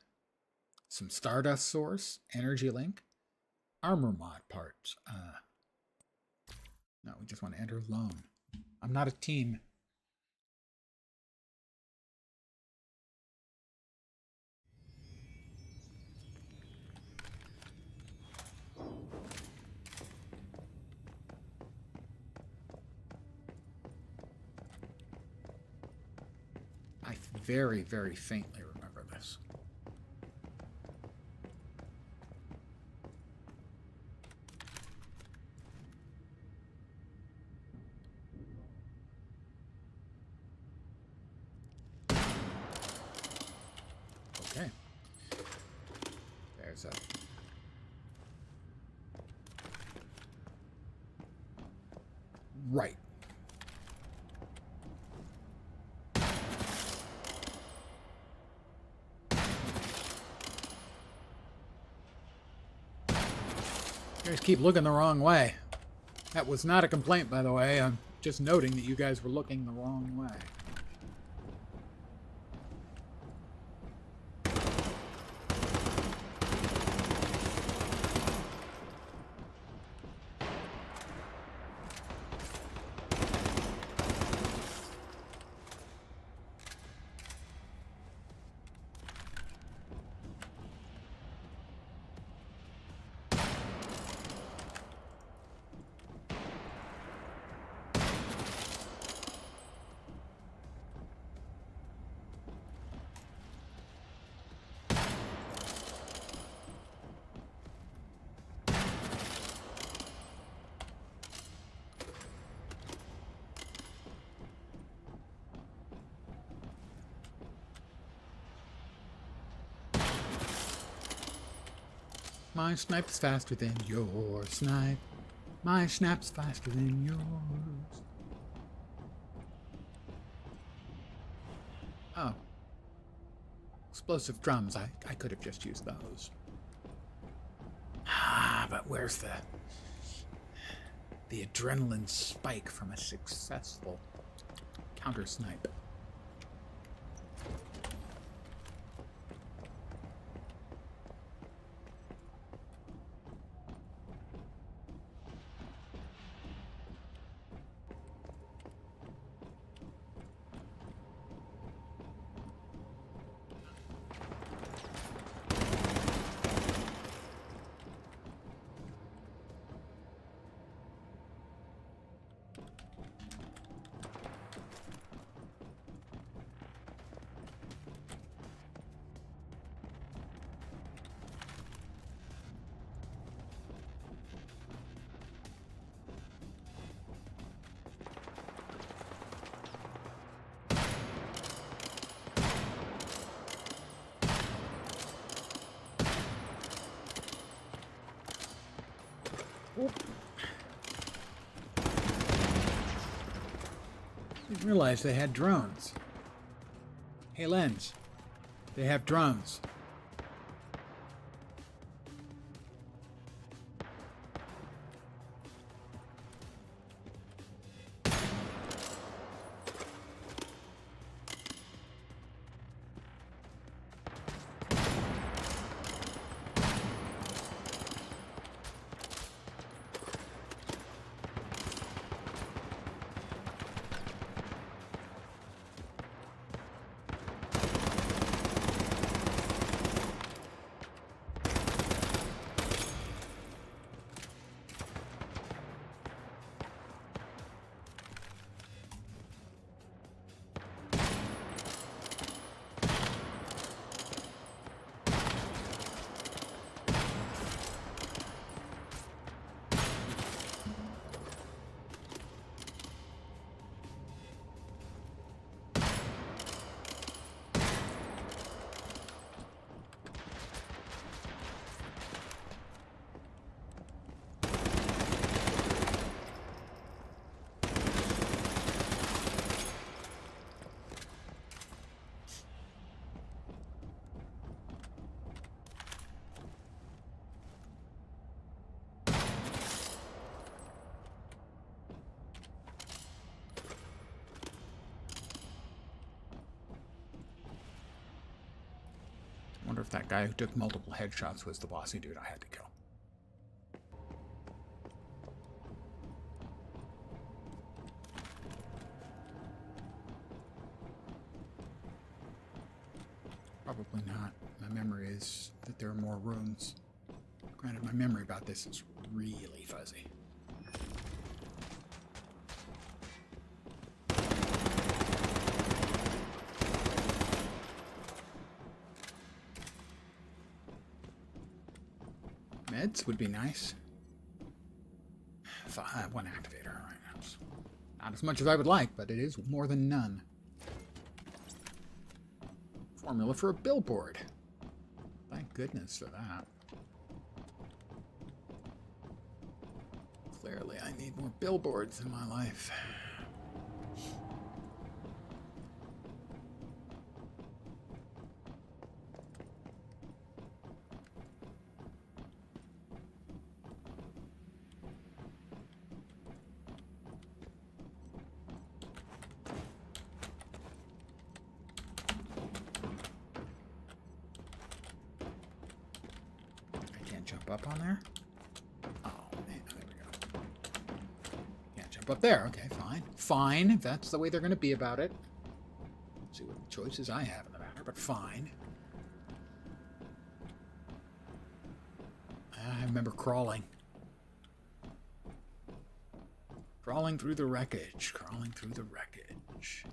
Some Stardust source, energy link. Armor mod parts. No, we just want to enter alone. I'm not a team. very, very faintly remember this. Okay. There's a... Right. You guys keep looking the wrong way. That was not a complaint, by the way. I'm just noting that you guys were looking the wrong way. My snipe's faster than your snipe. My snap's faster than yours. Oh. Explosive drums. I could have just used those. Ah, but where's the adrenaline spike from a successful counter snipe? Didn't realize they had drones. Hey, Lens. They have drones. Wonder if that guy who took multiple headshots was the bossy dude I had to kill. Probably not. My memory is that there are more rooms. Granted, my memory about this is really fuzzy. Meds would be nice. One activator. All right. That's not as much as I would like, but it is more than none. Formula for a billboard. Thank goodness for that. Clearly, I need more billboards in my life. Jump up on there? Oh, man, there we go. Can't jump up there. Okay, fine. Fine, if that's the way they're going to be about it. Let's see what choices I have in the matter, but fine. I remember crawling. Crawling through the wreckage. Crawling through the wreckage.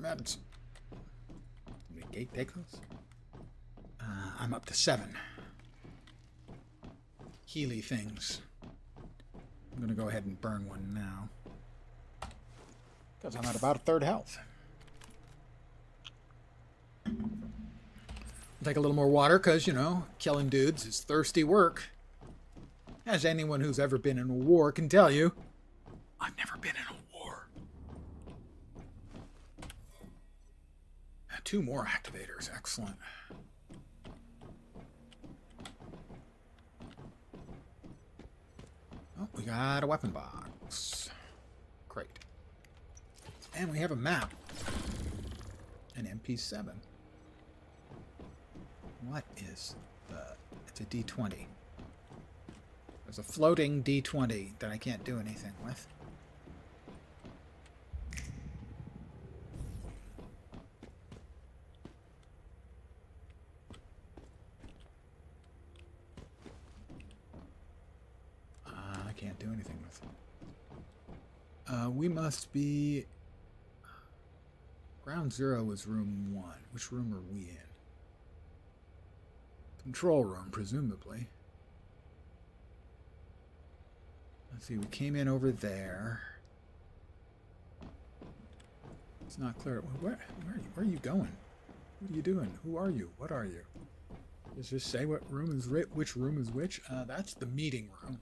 Meds. Did we gate take those? I'm up to 7. Healy things. I'm going to go ahead and burn one now. Because I'm at about a third health. I'll take a little more water because, you know, killing dudes is thirsty work. As anyone who's ever been in a war can tell you, I've never been in a war. 2 more activators. Excellent. Oh, we got a weapon box. Great. And we have a map. An MP7. What is the... It's a D20. There's a floating D20 that I can't do anything with. Can't do anything with it. We must be... Ground 0 is room 1. Which room are we in? Control room, presumably. Let's see, we came in over there. It's not clear. Where are you going? What are you doing? Who are you? What are you? Just say what room is which room is which? That's the meeting room.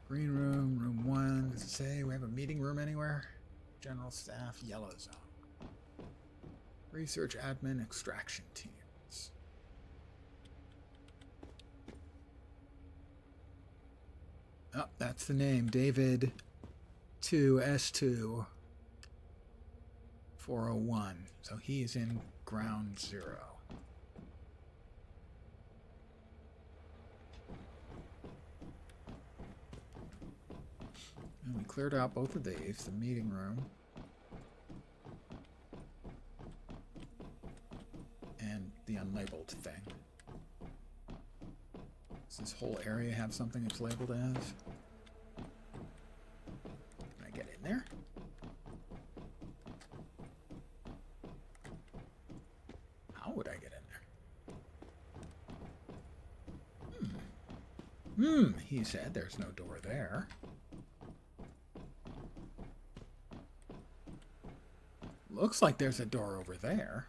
Green room, room 1. Does it say we have a meeting room anywhere? General staff, yellow zone. Research admin, extraction teams. Oh, that's the name. David 2S2 401. So he is in ground 0. And we cleared out both of these, the meeting room and the unlabeled thing. Does this whole area have something it's labeled as? Can I get in there? How would I get in there? He said there's no door there. Looks like there's a door over there.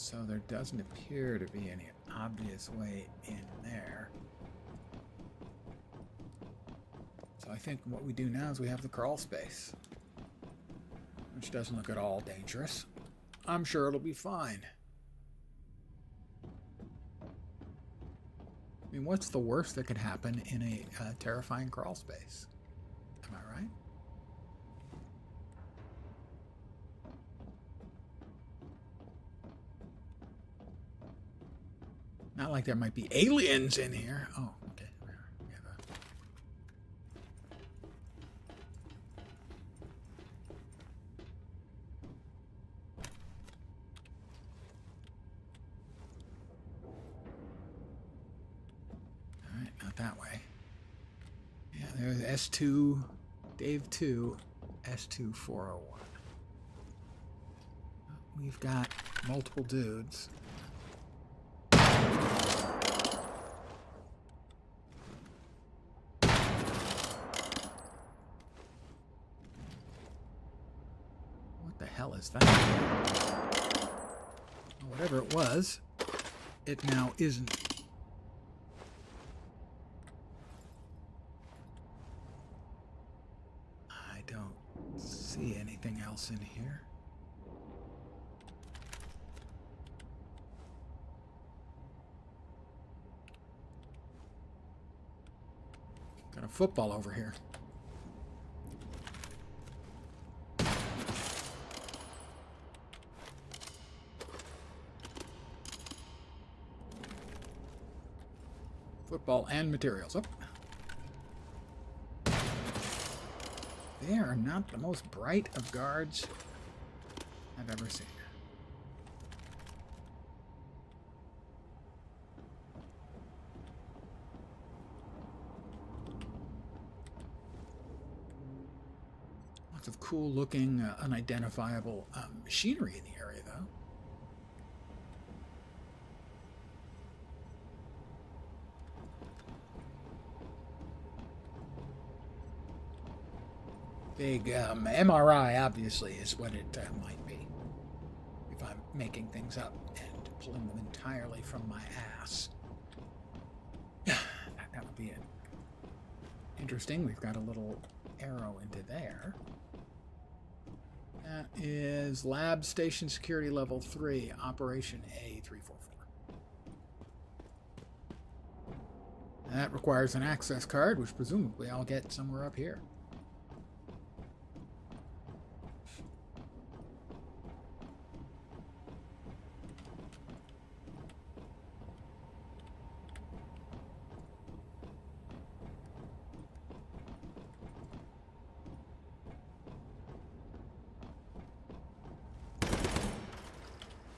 So there doesn't appear to be any obvious way in there. So I think what we do now is we have the crawl space, which doesn't look at all dangerous. I'm sure it'll be fine. I mean, what's the worst that could happen in a terrifying crawl space? Am I right? Not like there might be aliens in here. Oh, okay. We have a... All right, not that way. Yeah, there's S2, Dave 2, S2 401. We've got multiple dudes. What the hell is that? Whatever it was, it now isn't. I don't see anything else in here. Got a football over here. Football and materials. Oh. They are not the most bright of guards I've ever seen. Lots of cool looking, unidentifiable machinery in the area, though. Big MRI, obviously, is what it might be. If I'm making things up and pulling them entirely from my ass. That would be it. Interesting. We've got a little arrow into there. That is Lab Station Security Level 3, Operation A344. That requires an access card, which presumably I'll get somewhere up here.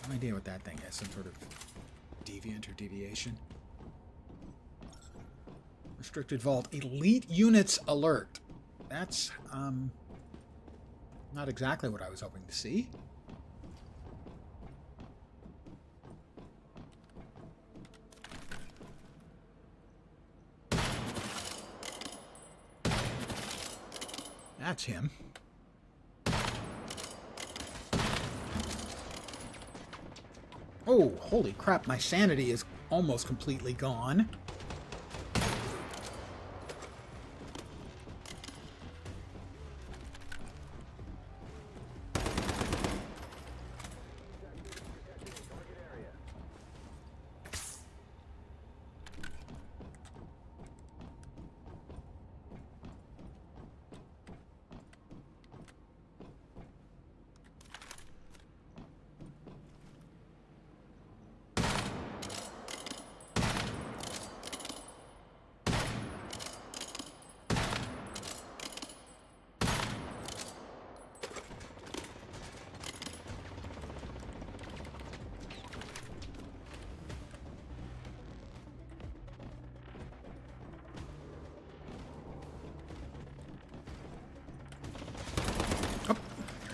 No idea what that thing is. Some sort of deviant or deviation. Restricted vault. Elite units alert. That's not exactly what I was hoping to see. That's him. Oh, holy crap, my sanity is almost completely gone.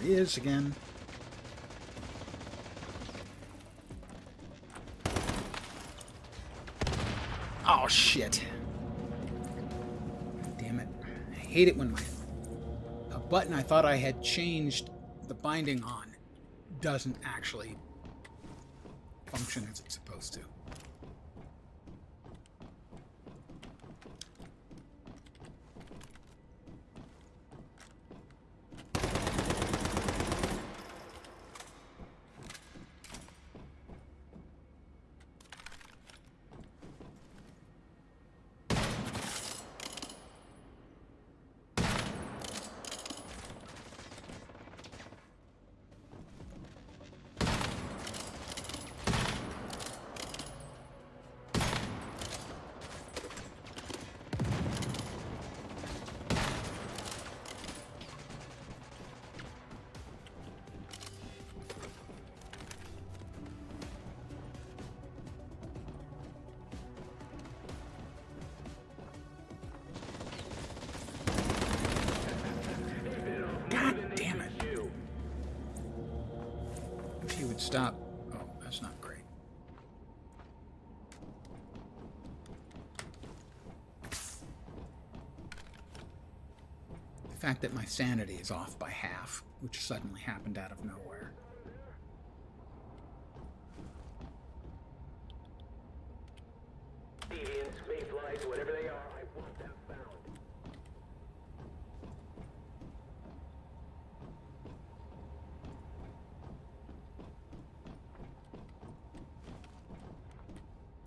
There he is again. Oh, shit. Damn it. I hate it when a button I thought I had changed the binding on doesn't actually function as it's supposed to. Stop. Oh, that's not great. The fact that my sanity is off by half, which suddenly happened out of nowhere. Deviants, mayflies, whatever they are, I want them found.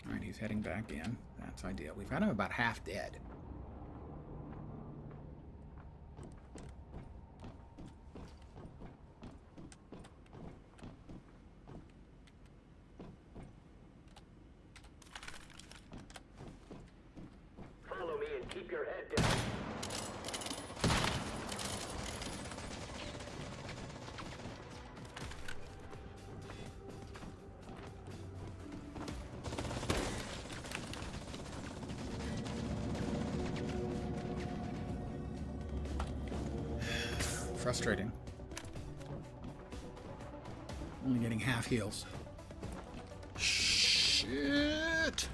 Alright, he's heading back in. That's ideal. We've got him about half dead. Follow me and keep your head down. Frustrating. Only getting half heals. Shit!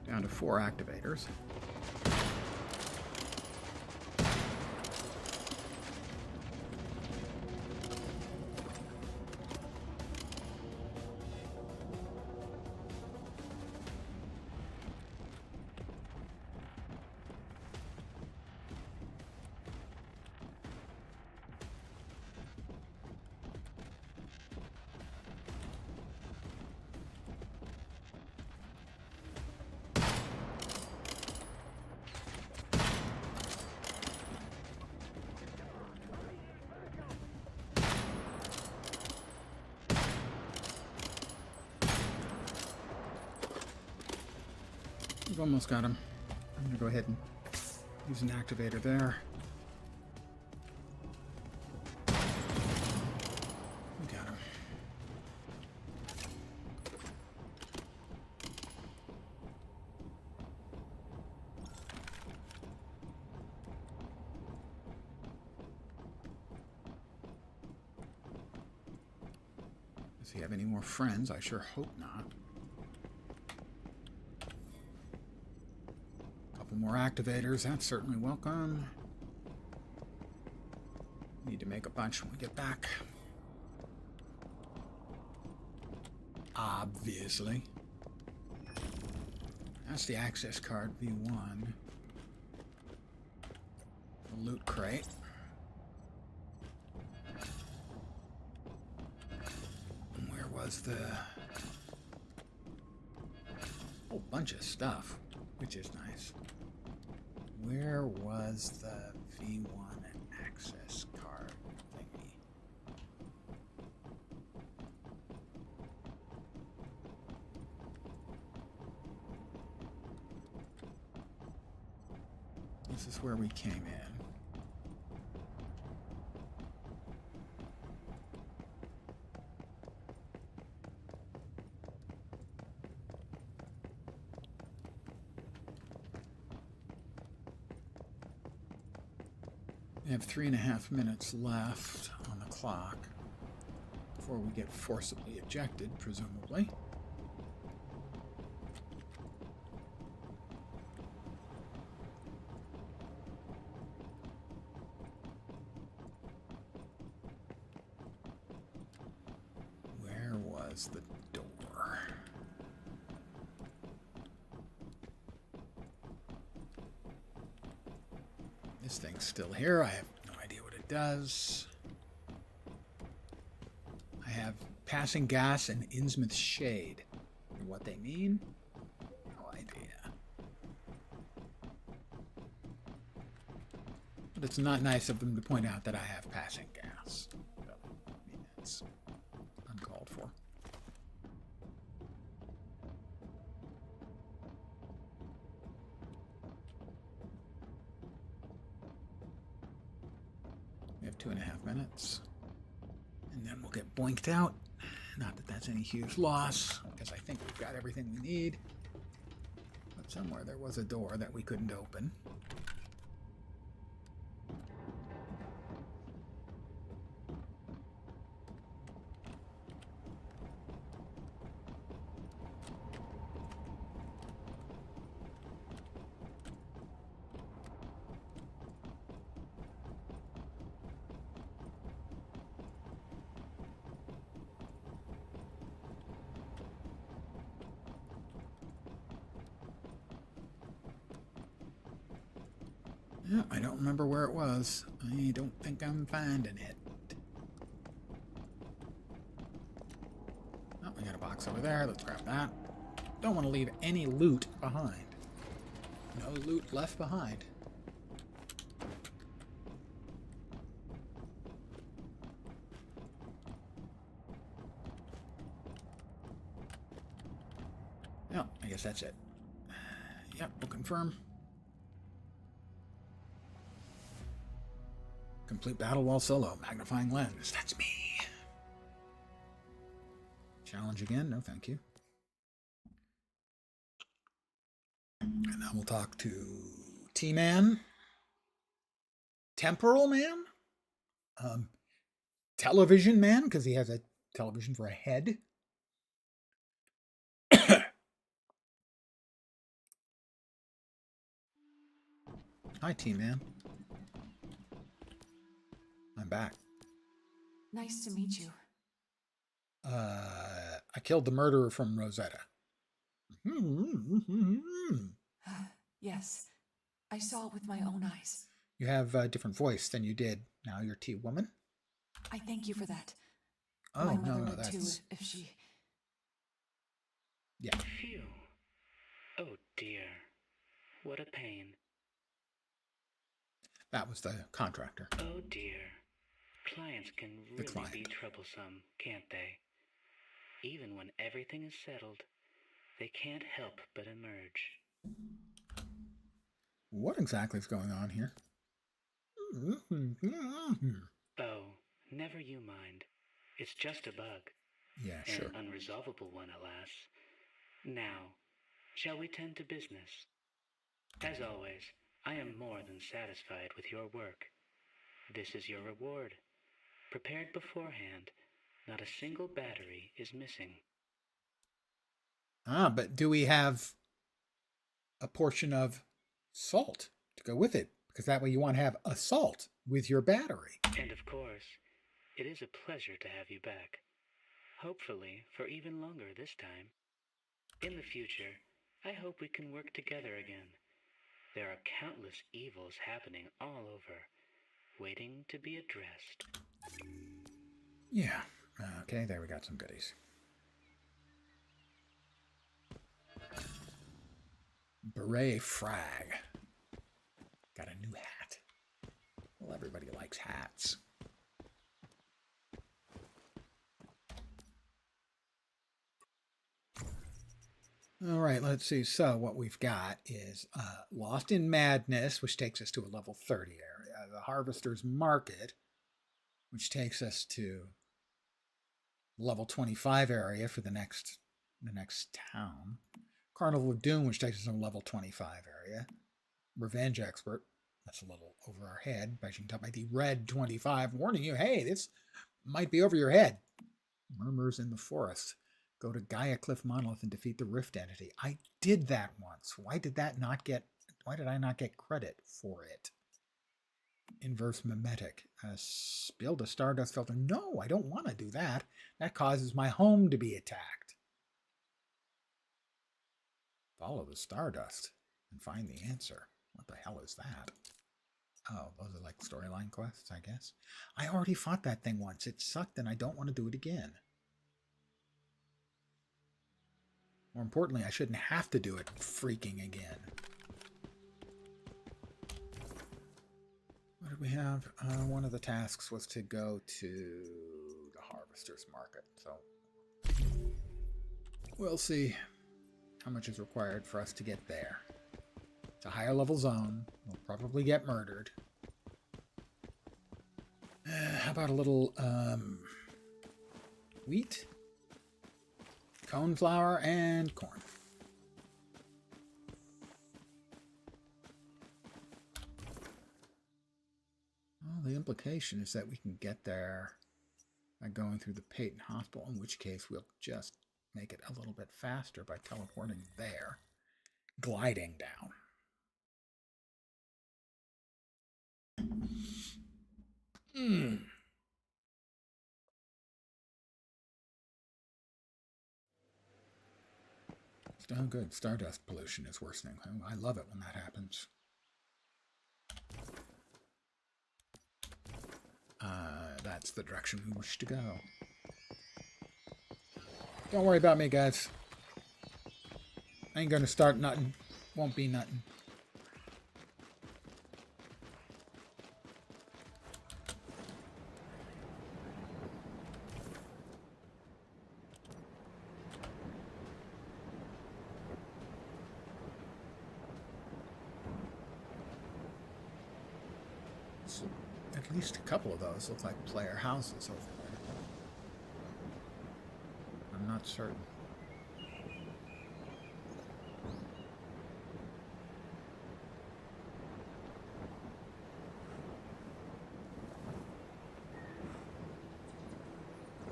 Down to 4 activators. We've almost got him. I'm going to go ahead and use an activator there. We got him. Does he have any more friends? I sure hope not. More activators, that's certainly welcome. Need to make a bunch when we get back. Obviously. That's the access card V1. The loot crate. And where was the whole bunch of stuff, which is nice. Where was the V1 access card thingy? This is where we came in. We have 3.5 minutes left on the clock before we get forcibly ejected, presumably. Where was the door? This thing's still here. I have no idea what it does. I have passing gas and Innsmouth shade. What they mean? No idea. But it's not nice of them to point out that I have passing gas. So, I mean, it's uncalled for. We have 2.5 minutes. And then we'll get boinked out. Not that that's any huge loss, because I think we've got everything we need. But somewhere there was a door that we couldn't open. Yeah, I don't remember where it was. I don't think I'm finding it. Oh, we got a box over there. Let's grab that. Don't want to leave any loot behind. No loot left behind. Yeah, I guess that's it. Yep, we'll confirm. Complete battle while solo. Magnifying lens. That's me. Challenge again? No, thank you. And then we'll talk to T-Man. Temporal Man? Television Man, because he has a television for a head. Hi, T-Man. I'm back. Nice to meet you. I killed the murderer from Rosetta. Yes, I saw it with my own eyes. You have a different voice than you did. Now you're T-Woman? I thank you for that. Oh, my mother no, would too that's... if she... Yeah. Phew. Oh dear. What a pain. That was the contractor. Oh dear. Clients can really client. be troublesome, can't they? Even when everything is settled, they can't help but emerge. What exactly is going on here? Oh, never you mind. It's just a bug. Yeah, sure. An unresolvable one, alas. Now, shall we tend to business? As always, I am more than satisfied with your work. This is your reward. Prepared beforehand, not a single battery is missing. Ah, but do we have a portion of salt to go with it? Because that way you want to have a salt with your battery. And of course, it is a pleasure to have you back. Hopefully for even longer this time. In the future, I hope we can work together again. There are countless evils happening all over, waiting to be addressed. Yeah. Okay, there we got some goodies. Beret frag. Got a new hat. Well, everybody likes hats. All right, let's see. So what we've got is Lost in Madness, which takes us to a level 30 area. The Harvester's Market, which takes us to level 25 area for the next town. Carnival of Doom, which takes us to a level 25 area. Revenge Expert, that's a little over our head. But you can tell by the red 25 warning you, hey, this might be over your head. Murmurs in the Forest. Go to Gaia Cliff Monolith and defeat the Rift entity. I did that once. Why did I not get credit for it? Inverse Mimetic. Build a Stardust filter. No, I don't want to do that. That causes my home to be attacked. Follow the Stardust and find the answer. What the hell is that? Oh, those are like storyline quests, I guess. I already fought that thing once. It sucked and I don't want to do it again. More importantly, I shouldn't have to do it freaking again. What did we have? One of the tasks was to go to the Harvester's Market. So we'll see how much is required for us to get there. It's a higher level zone. We'll probably get murdered. How about a little wheat? Coneflower and corn. Well, the implication is that we can get there by going through the Peyton Hospital, in which case we'll just make it a little bit faster by teleporting there, gliding down. Oh, good. Stardust pollution is worsening. Oh, I love it when that happens. That's the direction we wish to go. Don't worry about me, guys. I ain't gonna start nothing. Won't be nothing. At least a couple of those look like player houses over there. I'm not certain.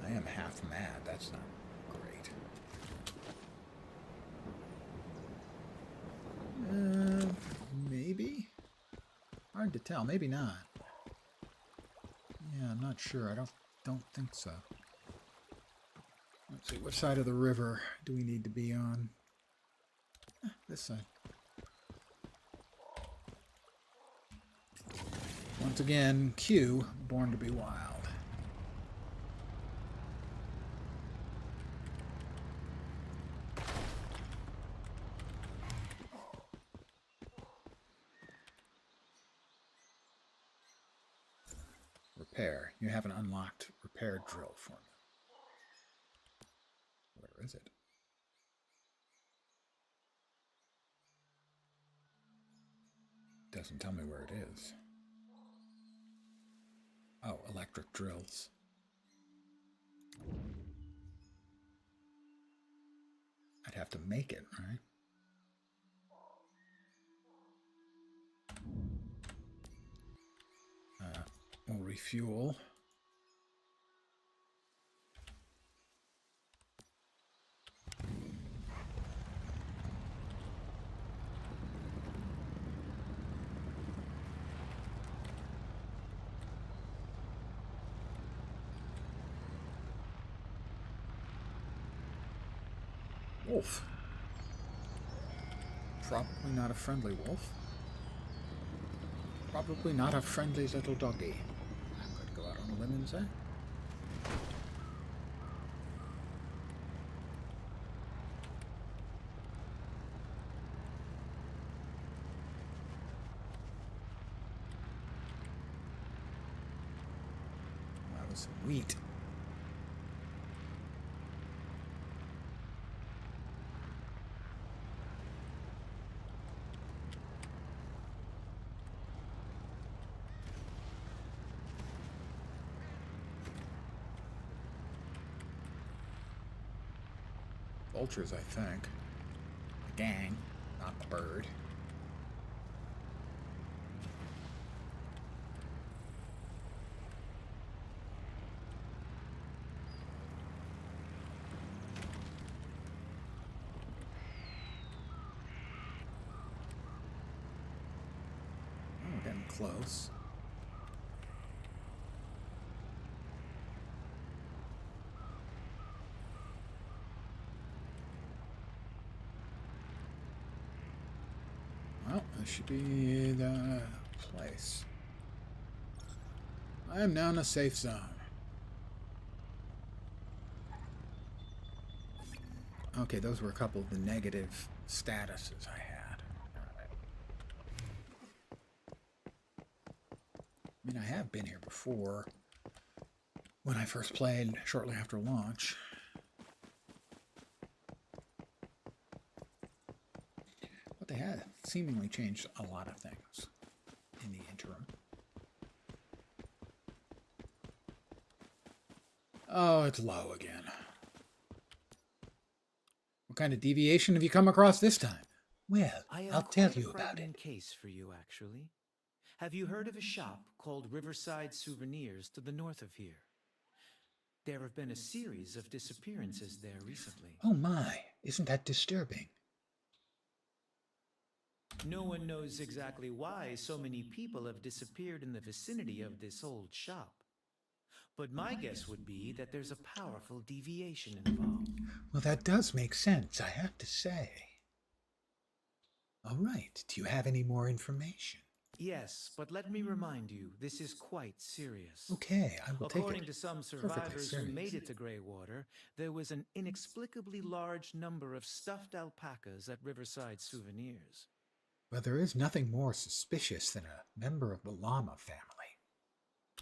I am half mad. That's not great. Maybe? Hard to tell. Maybe not. Yeah, I'm not sure. I don't think so. Let's see, what side of the river do we need to be on? This side. Once again, Q, born to be wild. Repair. You have an unlocked repair drill for me. Where is it? Doesn't tell me where it is. Oh, electric drills. I'd have to make it, right? We'll refuel. Wolf. Probably not a friendly wolf. Probably not a friendly little doggy. I'm going to go out on a limb and say. That was some wheat. Vultures, I think. The gang, not the bird. Oh, we're getting close. Well, this should be the place. I am now in a safe zone. Okay, those were a couple of the negative statuses I had. Alright. I mean, I have been here before when I first played shortly after launch. But they had seemingly changed a lot of things in the interim. Oh, it's low again. What kind of deviation have you come across this time? Well, I'll tell you about it. Case for you, actually. Have you heard of a shop called Riverside Souvenirs to the north of here? There have been a series of disappearances there recently. Oh my, isn't that disturbing? No one knows exactly why so many people have disappeared in the vicinity of this old shop. But my guess would be that there's a powerful deviation involved. Well, that does make sense, I have to say. All right, do you have any more information? Yes, but let me remind you, this is quite serious. Okay, I will take it. According to some survivors who made it to Greywater, there was an inexplicably large number of stuffed alpacas at Riverside Souvenirs. Well, there is nothing more suspicious than a member of the llama family.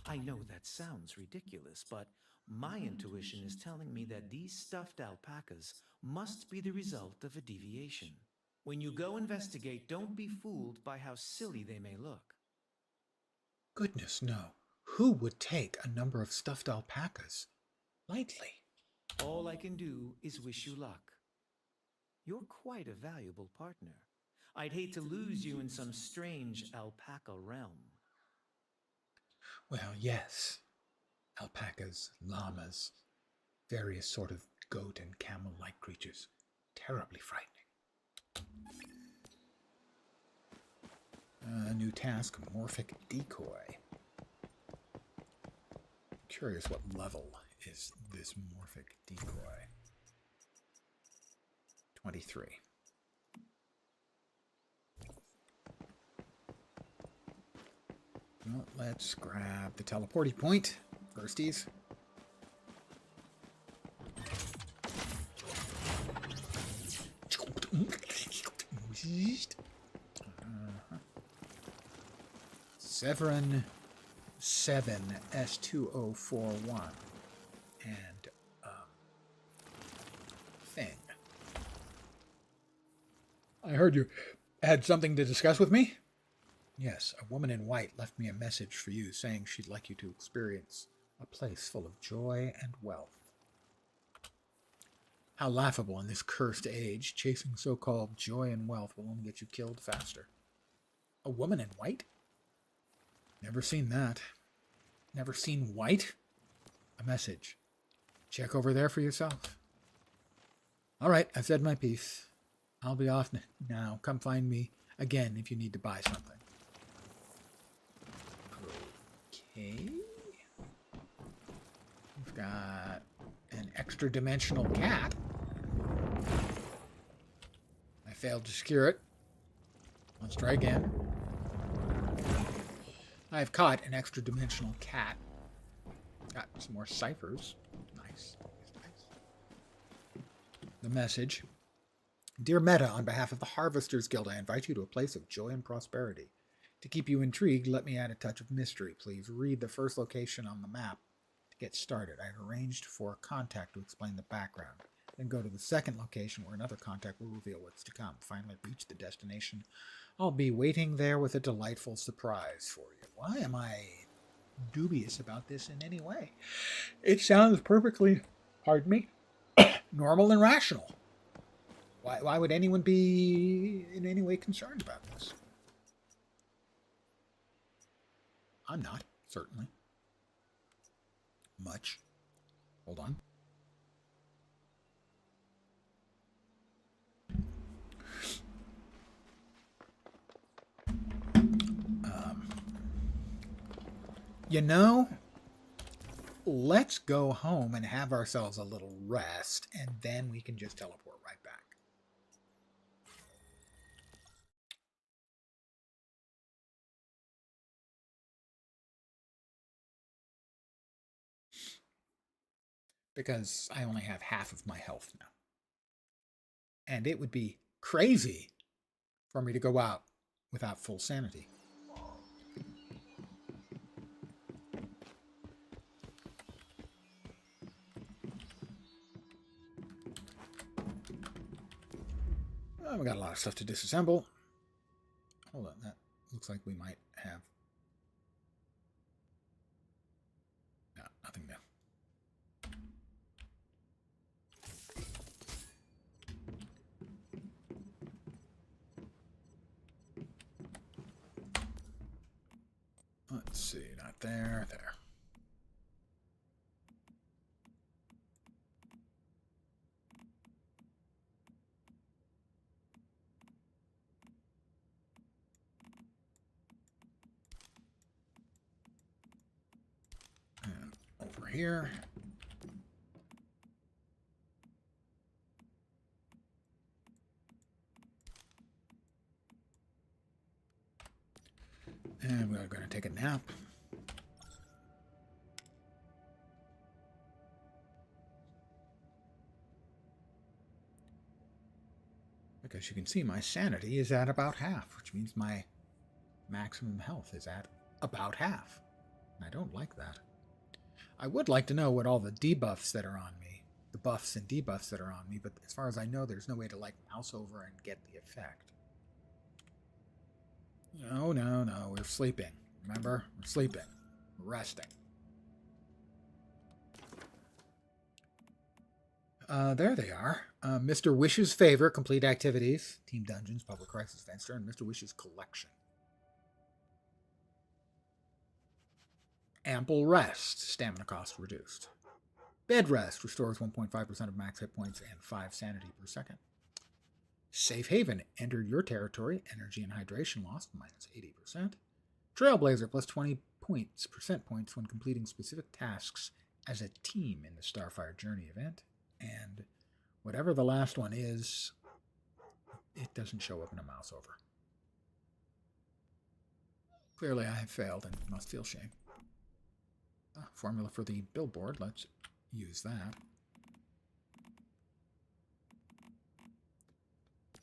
I know that sounds ridiculous, but my intuition is telling me that these stuffed alpacas must be the result of a deviation. When you go investigate, don't be fooled by how silly they may look. Goodness, no. Who would take a number of stuffed alpacas lightly? All I can do is wish you luck. You're quite a valuable partner. I'd hate to lose you in some strange alpaca realm. Well, yes. Alpacas, llamas, various sort of goat and camel-like creatures. Terribly frightening. New task, morphic decoy. Curious what level is this morphic decoy. 23. Well, let's grab the teleporting point. Firsties. Severin 7 S2041 and thing. I heard you had something to discuss with me? Yes, a woman in white left me a message for you saying she'd like you to experience a place full of joy and wealth. How laughable in this cursed age, chasing so-called joy and wealth will only get you killed faster. A woman in white? Never seen that. Never seen white? A message. Check over there for yourself. All right, I've said my piece. I'll be off now. Come find me again if you need to buy something. Okay. We've got an extra-dimensional cat. I failed to secure it. Let's try again. I've caught an extra-dimensional cat. Got some more ciphers. Nice. The message. Dear Meta, on behalf of the Harvesters Guild, I invite you to a place of joy and prosperity. To keep you intrigued, let me add a touch of mystery. Please read the first location on the map to get started. I've arranged for a contact to explain the background. Then go to the second location where another contact will reveal what's to come. Finally, reach the destination. I'll be waiting there with a delightful surprise for you. Why am I dubious about this in any way? It sounds perfectly, pardon me, normal and rational. Why would anyone be in any way concerned about this? I'm not, certainly. Much. Hold on. You know, let's go home and have ourselves a little rest, and then we can just teleport right back. Because I only have half of my health now. And it would be crazy for me to go out without full sanity. Oh, we got a lot of stuff to disassemble. Hold on, that looks like we might have... No, nothing new. Let's see, not there, there. And over here. And we're going to take a nap. Because you can see my sanity is at about half, which means my maximum health is at about half. I don't like that. I would like to know what all the debuffs that are on me, the buffs and debuffs that are on me, but as far as I know, there's no way to like mouse over and get the effect. No, no, no, we're sleeping. Remember? We're sleeping. We're resting. There they are. Mr. Wish's Favor, Complete Activities, Team Dungeons, Public Crisis Fenster, and Mr. Wish's Collection. Ample Rest, Stamina Cost Reduced. Bed Rest restores 1.5% of max hit points and 5 sanity per second. Safe Haven, enter your territory, energy and hydration lost, minus 80%. Trailblazer, plus 20 percent points when completing specific tasks as a team in the Starfire Journey event. And whatever the last one is, it doesn't show up in a mouse over. Clearly I have failed and must feel shame. Formula for the billboard, let's use that.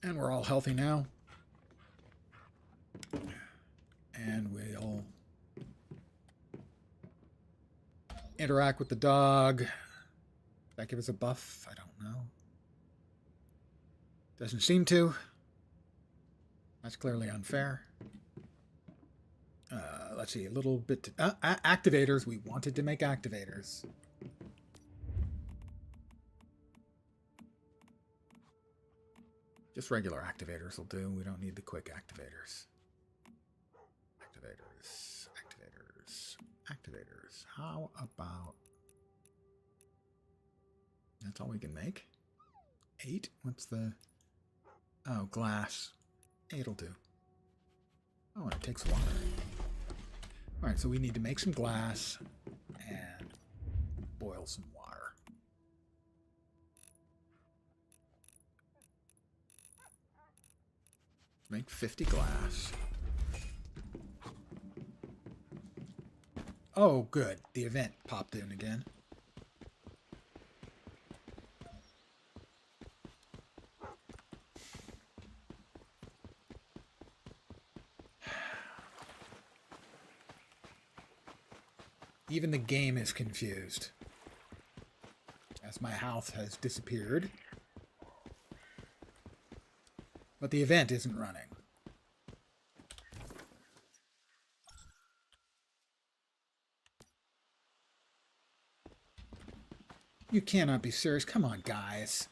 And we're all healthy now. And we'll interact with the dog. Does that give us a buff? I don't know. Doesn't seem to. That's clearly unfair. Let's see, a little bit... activators. We wanted to make activators. Just regular activators will do. We don't need the quick activators. Activators. Activators. Activators. How about... That's all we can make? 8? What's the... Oh, glass. 8'll do. Oh, and it takes water. Alright, so we need to make some glass and boil some water. Make 50 glass. Oh, good. The event popped in again. Even the game is confused, as my health has disappeared. But the event isn't running. You cannot be serious. Come on, guys.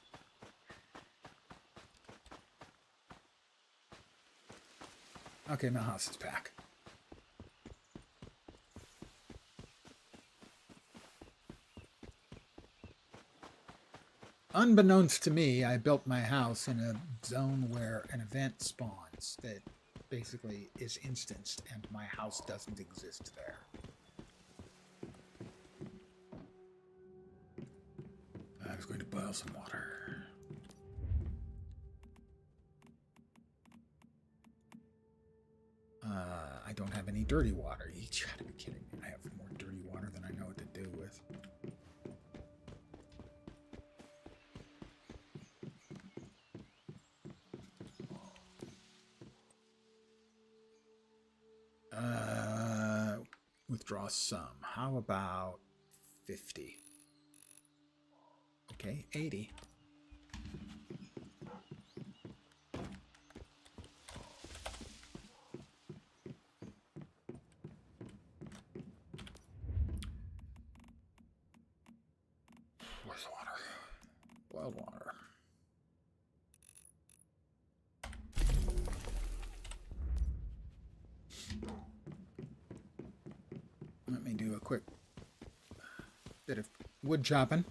Okay, my house is back. Unbeknownst to me, I built my house in a zone where an event spawns that basically is instanced, and my house doesn't exist there. I was going to boil some water. I don't have any dirty water. You gotta be kidding me. I have more dirty water than I know what to do with. Withdraw some. How about 50? Okay, 80. Where's water? Boiled water. Let me do a quick bit of wood chopping.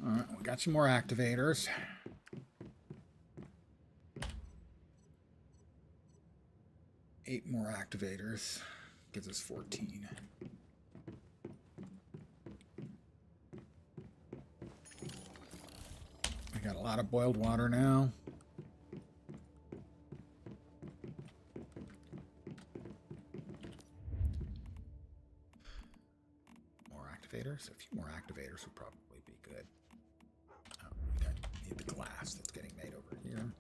All right, we got some more activators. Eight more activators. Gives us 14. I got a lot of boiled water now. More activators? A few more activators would probably be good. Oh, we don't need the glass that's getting made over here.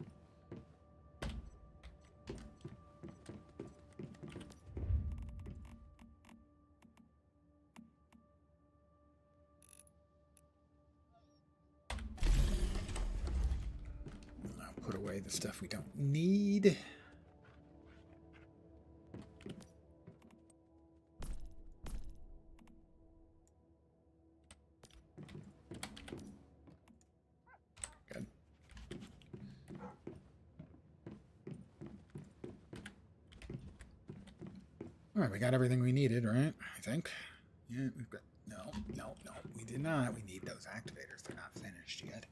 I'll put away the stuff we don't need. Good. All right, we got everything we needed, right? I think. Yeah, we've got... No, we did not. We need those activators. They're not finished yet.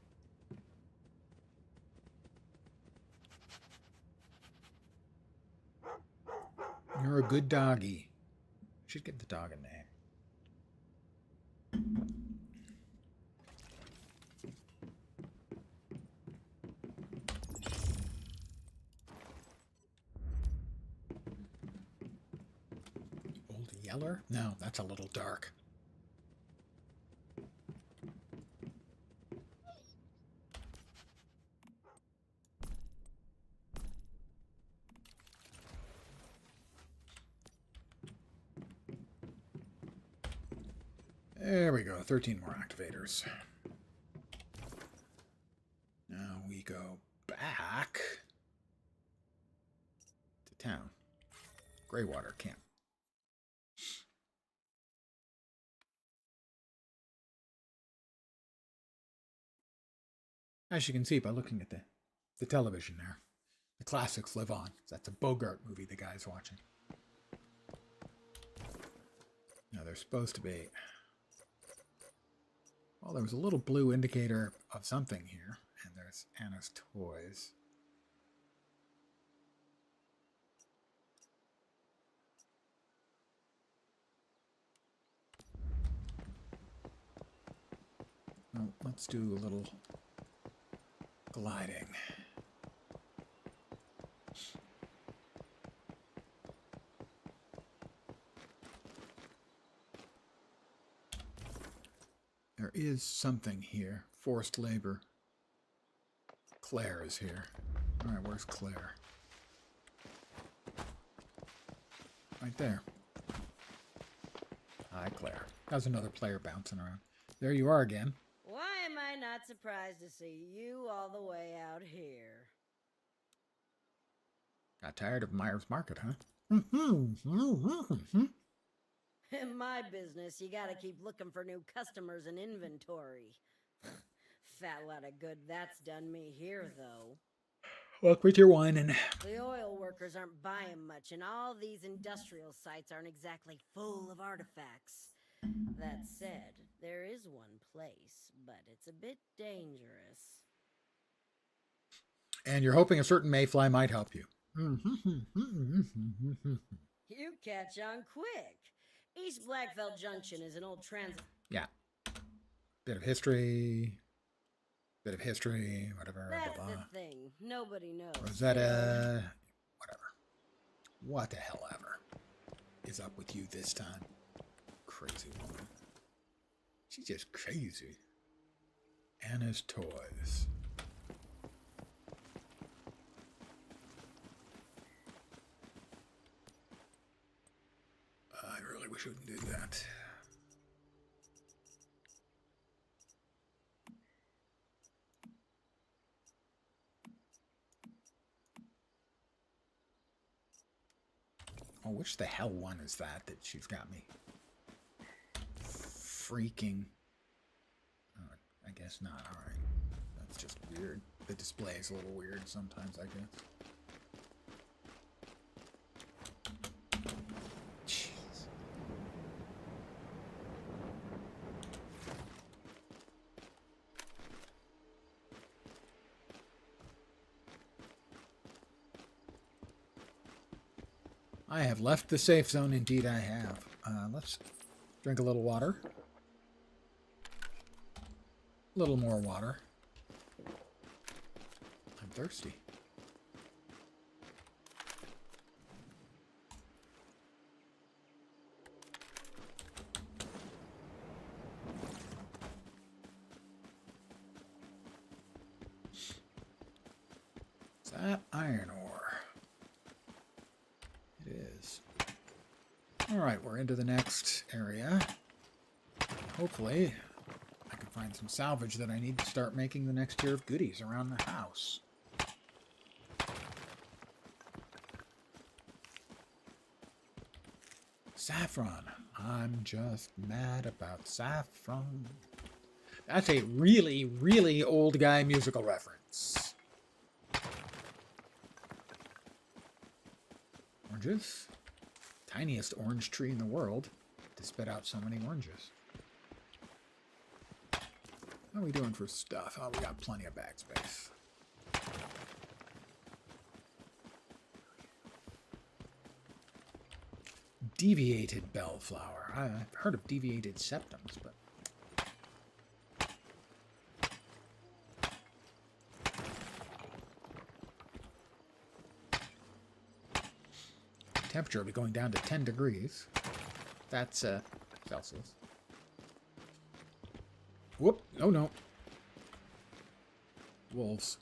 You're a good doggy. Should give the dog a name. Old Yeller? No, that's a little dark. There we go, 13 more activators. Now we go back to town. Greywater Camp. As you can see by looking at the television there, the classics live on. That's a Bogart movie the guy's watching. Now there's supposed to be... Well, there was a little blue indicator of something here, and there's Anna's toys. Well, let's do a little gliding. There is something here. Forced labor. Claire is here. Alright, where's Claire? Right there. Hi, Claire. How's another player bouncing around? There you are again. Why am I not surprised to see you all the way out here? Got tired of Myers Market, huh? In my business, you gotta keep looking for new customers and inventory. Fat lot of good that's done me here, though. Look with your whining. The oil workers aren't buying much, and all these industrial sites aren't exactly full of artifacts. That said, there is one place, but it's a bit dangerous. And you're hoping a certain mayfly might help you. You catch on quick. East Blackfeld Junction is an old transit. Yeah. Bit of history, whatever. That's Blah, blah. the thing. Nobody knows. Rosetta, whatever. What the hell ever is up with you this time? Crazy woman. She's just crazy. Anna's Toys. I really wish I wouldn't do that. Oh, which the hell one is that she's got me? Freaking. Oh, I guess not. Alright. That's just weird. The display is a little weird sometimes, I guess. Jeez. I have left the safe zone. Indeed, I have. Let's drink a little water. A little more water. I'm thirsty. Is that iron ore? It is. Alright, we're into the next area. Hopefully, I can find some salvage that I need to start making the next tier of goodies around the house. Saffron. I'm just mad about saffron. That's a really, really old guy musical reference. Oranges. Tiniest orange tree in the world to spit out so many oranges. How are we doing for stuff? Oh, we got plenty of bag space. Deviated bellflower. I've heard of deviated septums, but... Temperature will be going down to 10 degrees. That's Celsius. Whoop. Oh, no. Wolves.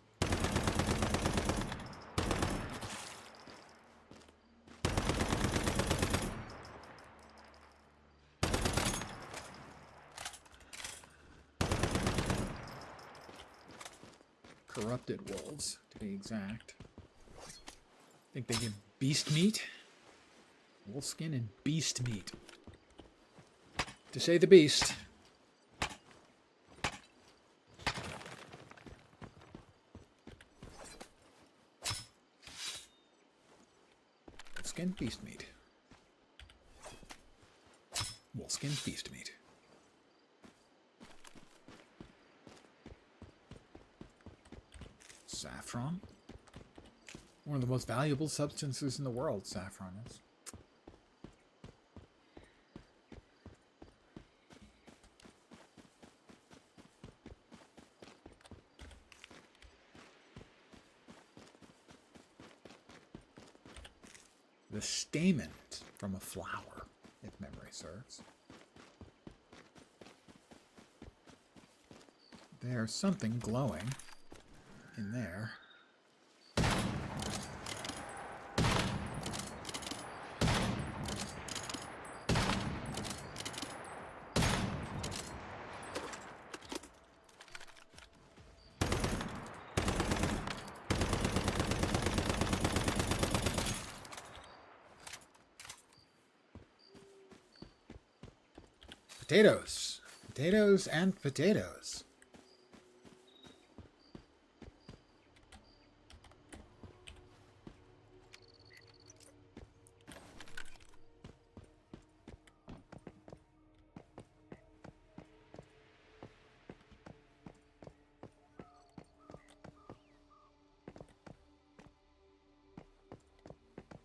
Corrupted wolves, to be exact. I think they give beast meat. Wolf skin and beast meat. To say the beast. Wolf skin, beast meat. Wolf skin, beast meat. Saffron. One of the most valuable substances in the world, saffron is. The stamen from a flower, if memory serves. There's something glowing in there. Potatoes. Potatoes and potatoes.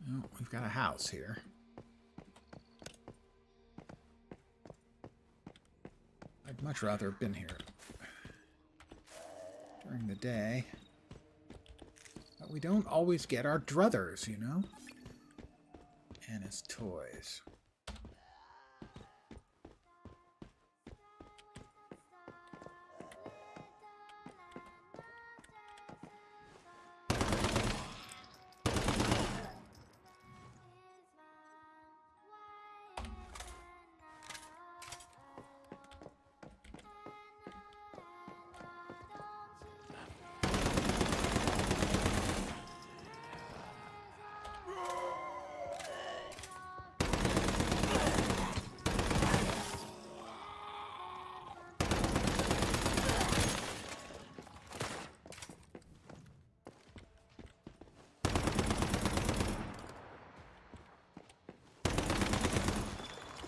Oh, we've got a house here. I'd much rather have been here during the day. But we don't always get our druthers, you know? And his toys.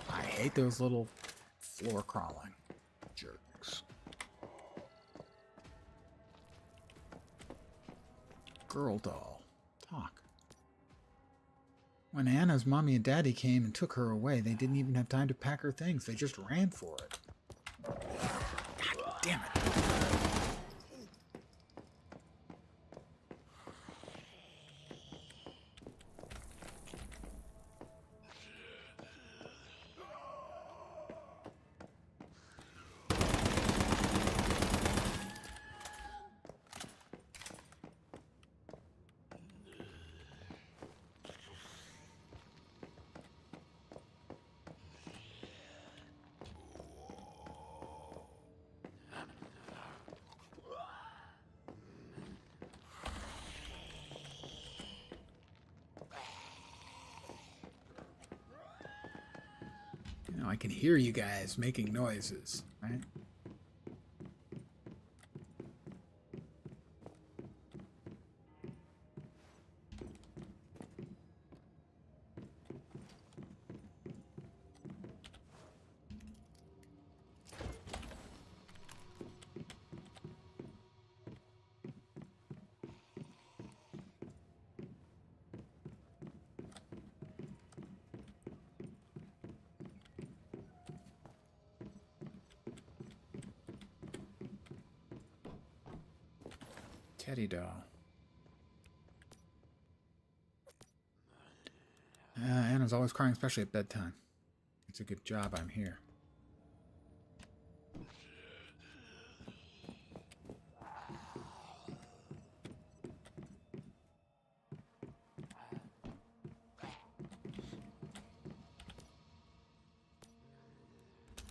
I hate those little floor crawling jerks. Girl doll. Talk. When Anna's mommy and daddy came and took her away, they didn't even have time to pack her things. They just ran for it. God damn it. You know, I can hear you guys making noises, right? Teddy doll. Anna's always crying, especially at bedtime. It's a good job I'm here.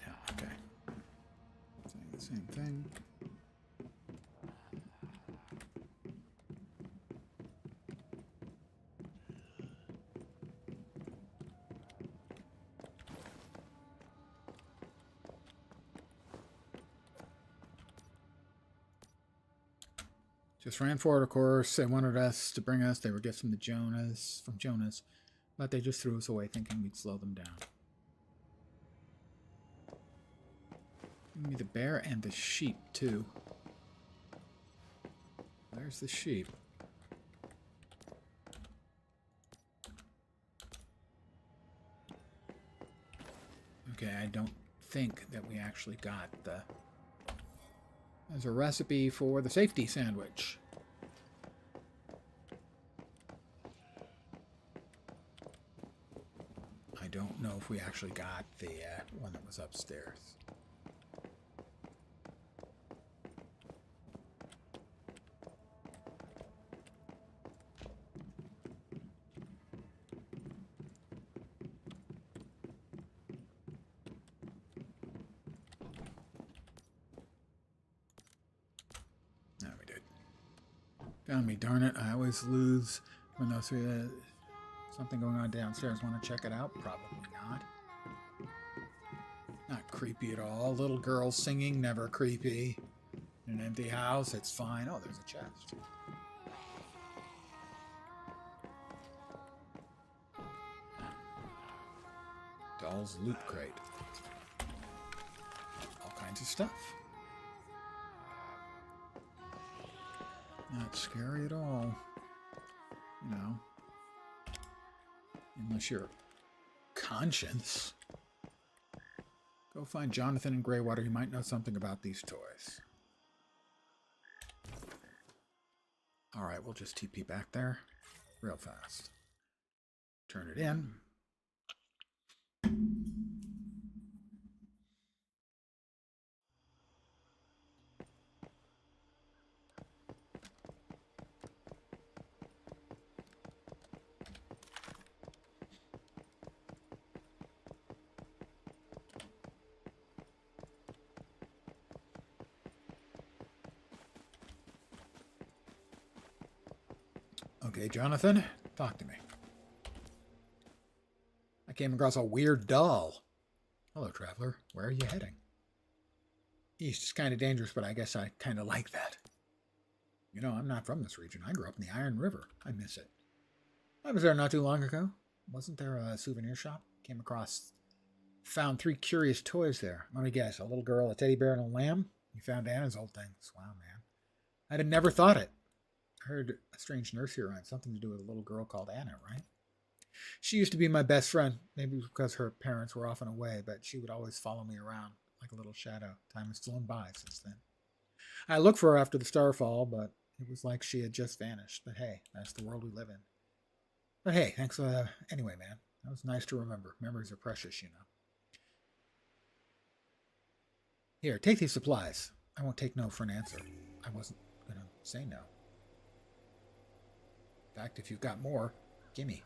Yeah, okay. Saying the same thing. Just ran for it, of course. They wanted us to bring us. They were gifts from Jonas, but they just threw us away thinking we'd slow them down. Give me the bear and the sheep, too. There's the sheep. Okay, I don't think that we actually got the... There's a recipe for the safety sandwich. I don't know if we actually got the one that was upstairs. Found me, darn it. I always lose when those three. Something going on downstairs. Want to check it out? Probably not. Not creepy at all. Little girls singing, never creepy. In an empty house, it's fine. Oh, there's a chest. Doll's loot crate. All kinds of stuff. Not scary at all. You know. Unless you're conscience. Go find Jonathan in Greywater. He might know something about these toys. Alright, we'll just TP back there real fast. Turn it in. Okay, Jonathan, talk to me. I came across a weird doll. Hello, traveler. Where are you heading? East is kind of dangerous, but I guess I kind of like that. You know, I'm not from this region. I grew up in the Iron River. I miss it. I was there not too long ago. Wasn't there a souvenir shop? Came across, found 3 curious toys there. Let me guess, a little girl, a teddy bear, and a lamb? You found Anna's old things. Wow, man. I'd have never thought it. I heard a strange nursery rhyme, something to do with a little girl called Anna, right? She used to be my best friend, maybe because her parents were often away, but she would always follow me around like a little shadow. Time has flown by since then. I looked for her after the starfall, but it was like she had just vanished. But hey, that's the world we live in. But hey, thanks anyway, man. That was nice to remember. Memories are precious, you know. Here, take these supplies. I won't take no for an answer. I wasn't going to say no. In fact, if you've got more, gimme.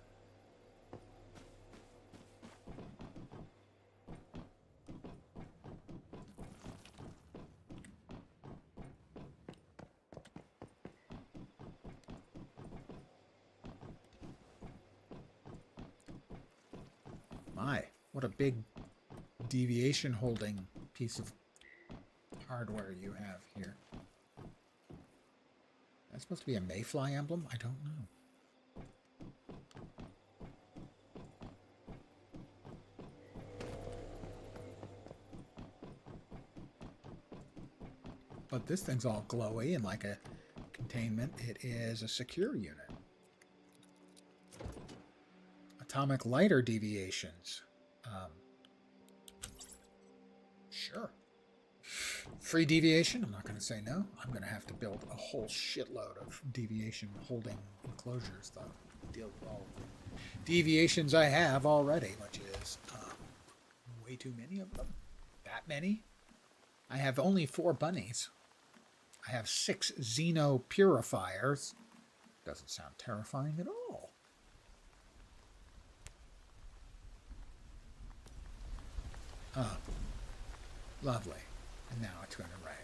My, what a big deviation holding piece of hardware you have here. That's supposed to be a mayfly emblem? I don't know. But this thing's all glowy and like a containment. It is a secure unit. Atomic lighter deviations. Sure. Free deviation? I'm not going to say no. I'm going to have to build a whole shitload of deviation holding enclosures, though. Deal with all the deviations I have already, which is way too many of them. That many? I have only 4 bunnies. I have 6 Xeno purifiers. Doesn't sound terrifying at all. Oh, lovely. And now it's going to rain.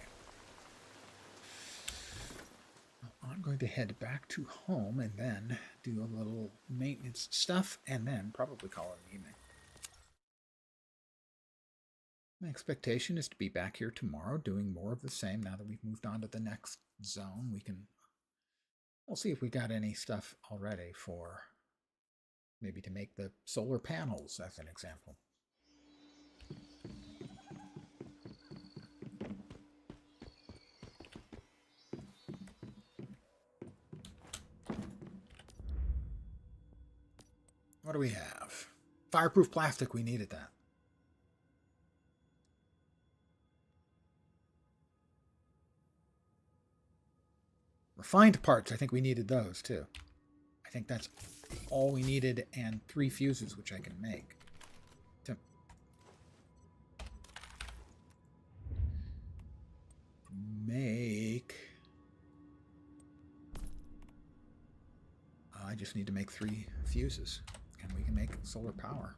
Well, I'm going to head back to home and then do a little maintenance stuff and then probably call it an evening. My expectation is to be back here tomorrow doing more of the same. Now that we've moved on to the next zone, we'll see if we got any stuff already for maybe to make the solar panels as an example. What do we have? Fireproof plastic, we needed that. Refined parts, I think we needed those too. I think that's all we needed, and 3 fuses, which I can make. To make... I just need to make 3 fuses, and we can make solar power.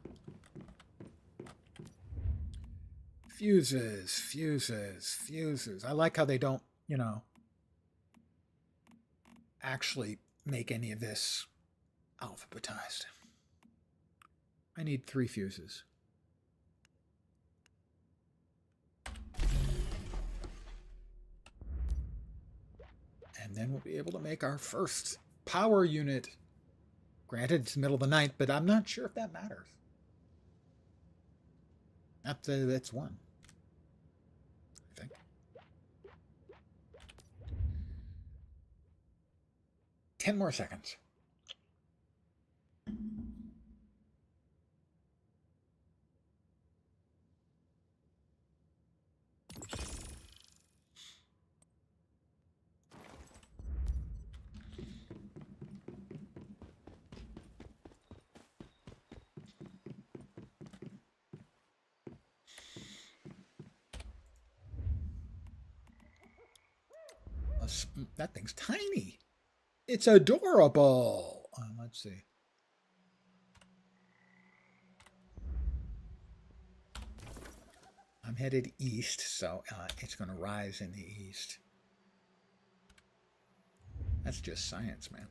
Fuses, fuses, fuses. I like how they don't, you know, actually make any of this alphabetized. I need 3 fuses. And then we'll be able to make our first power unit. Granted, it's the middle of the night, but I'm not sure if that matters. That's one, I think. 10 more seconds. That thing's tiny. It's adorable. Let's see. I'm headed east, so it's going to rise in the east. That's just science, man.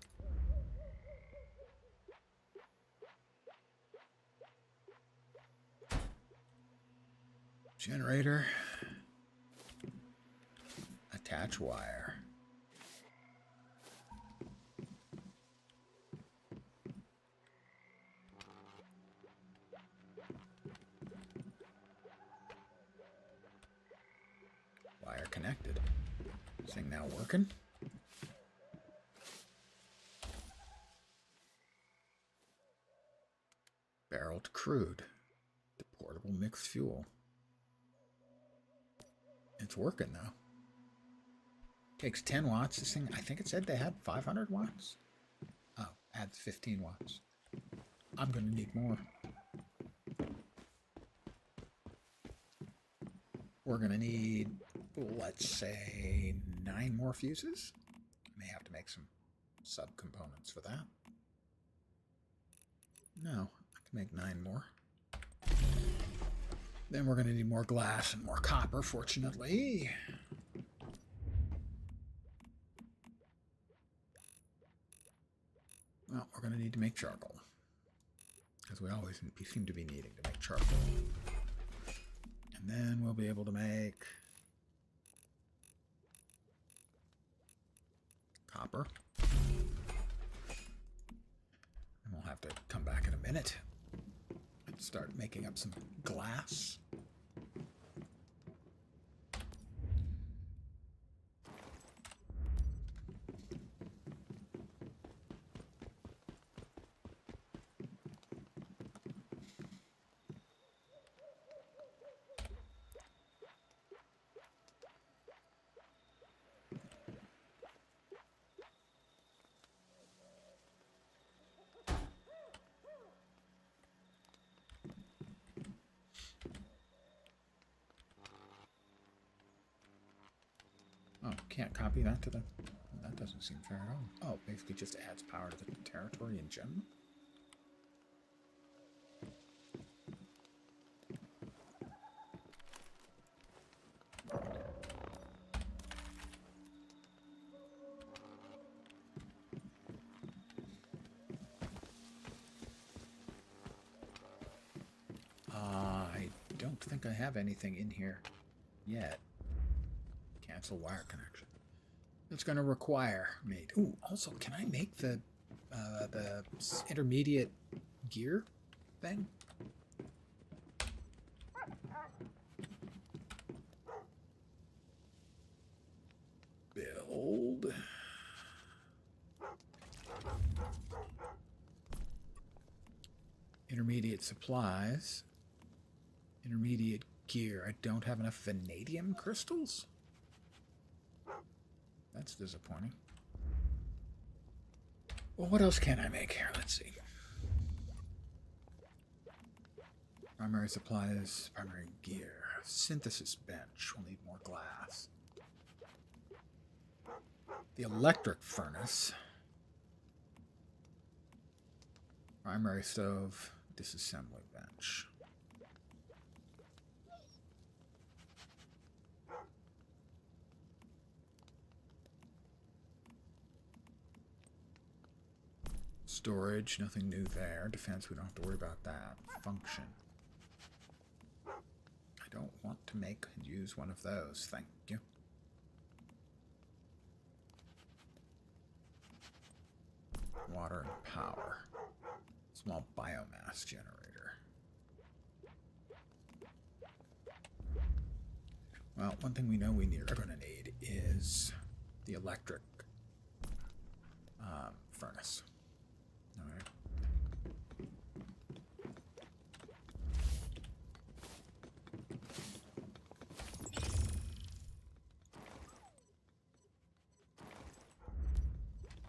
Generator. Attach wire. Wire connected. This thing now working. Barreled crude. Deportable mixed fuel. It's working now. Takes 10 watts. This thing, I think it said they had 500 watts. Oh, adds 15 watts. I'm going to need more. We're going to need, let's say, 9 more fuses. May have to make some subcomponents for that. No, I can make 9 more. Then we're going to need more glass and more copper, fortunately. Well, we're going to need to make charcoal. Because we always seem to be needing to make charcoal. And then we'll be able to make copper. And we'll have to come back in a minute and start making up some glass. Oh, can't copy that to the... That doesn't seem fair at all. Oh, basically just adds power to the territory in general? I don't think I have anything in here yet. Cancel wire connection. It's going to require made. Ooh, also, can I make the intermediate gear thing? Build. Intermediate supplies. Intermediate gear. I don't have enough vanadium crystals? That's disappointing. Well, what else can I make here? Let's see. Primary supplies, primary gear. Synthesis bench. We'll need more glass. The electric furnace. Primary stove. Disassembly bench. Storage, nothing new there. Defense, we don't have to worry about that. Function. I don't want to make and use one of those. Thank you. Water and power. Small biomass generator. Well, one thing we know we are going to need is the electric furnace. All right.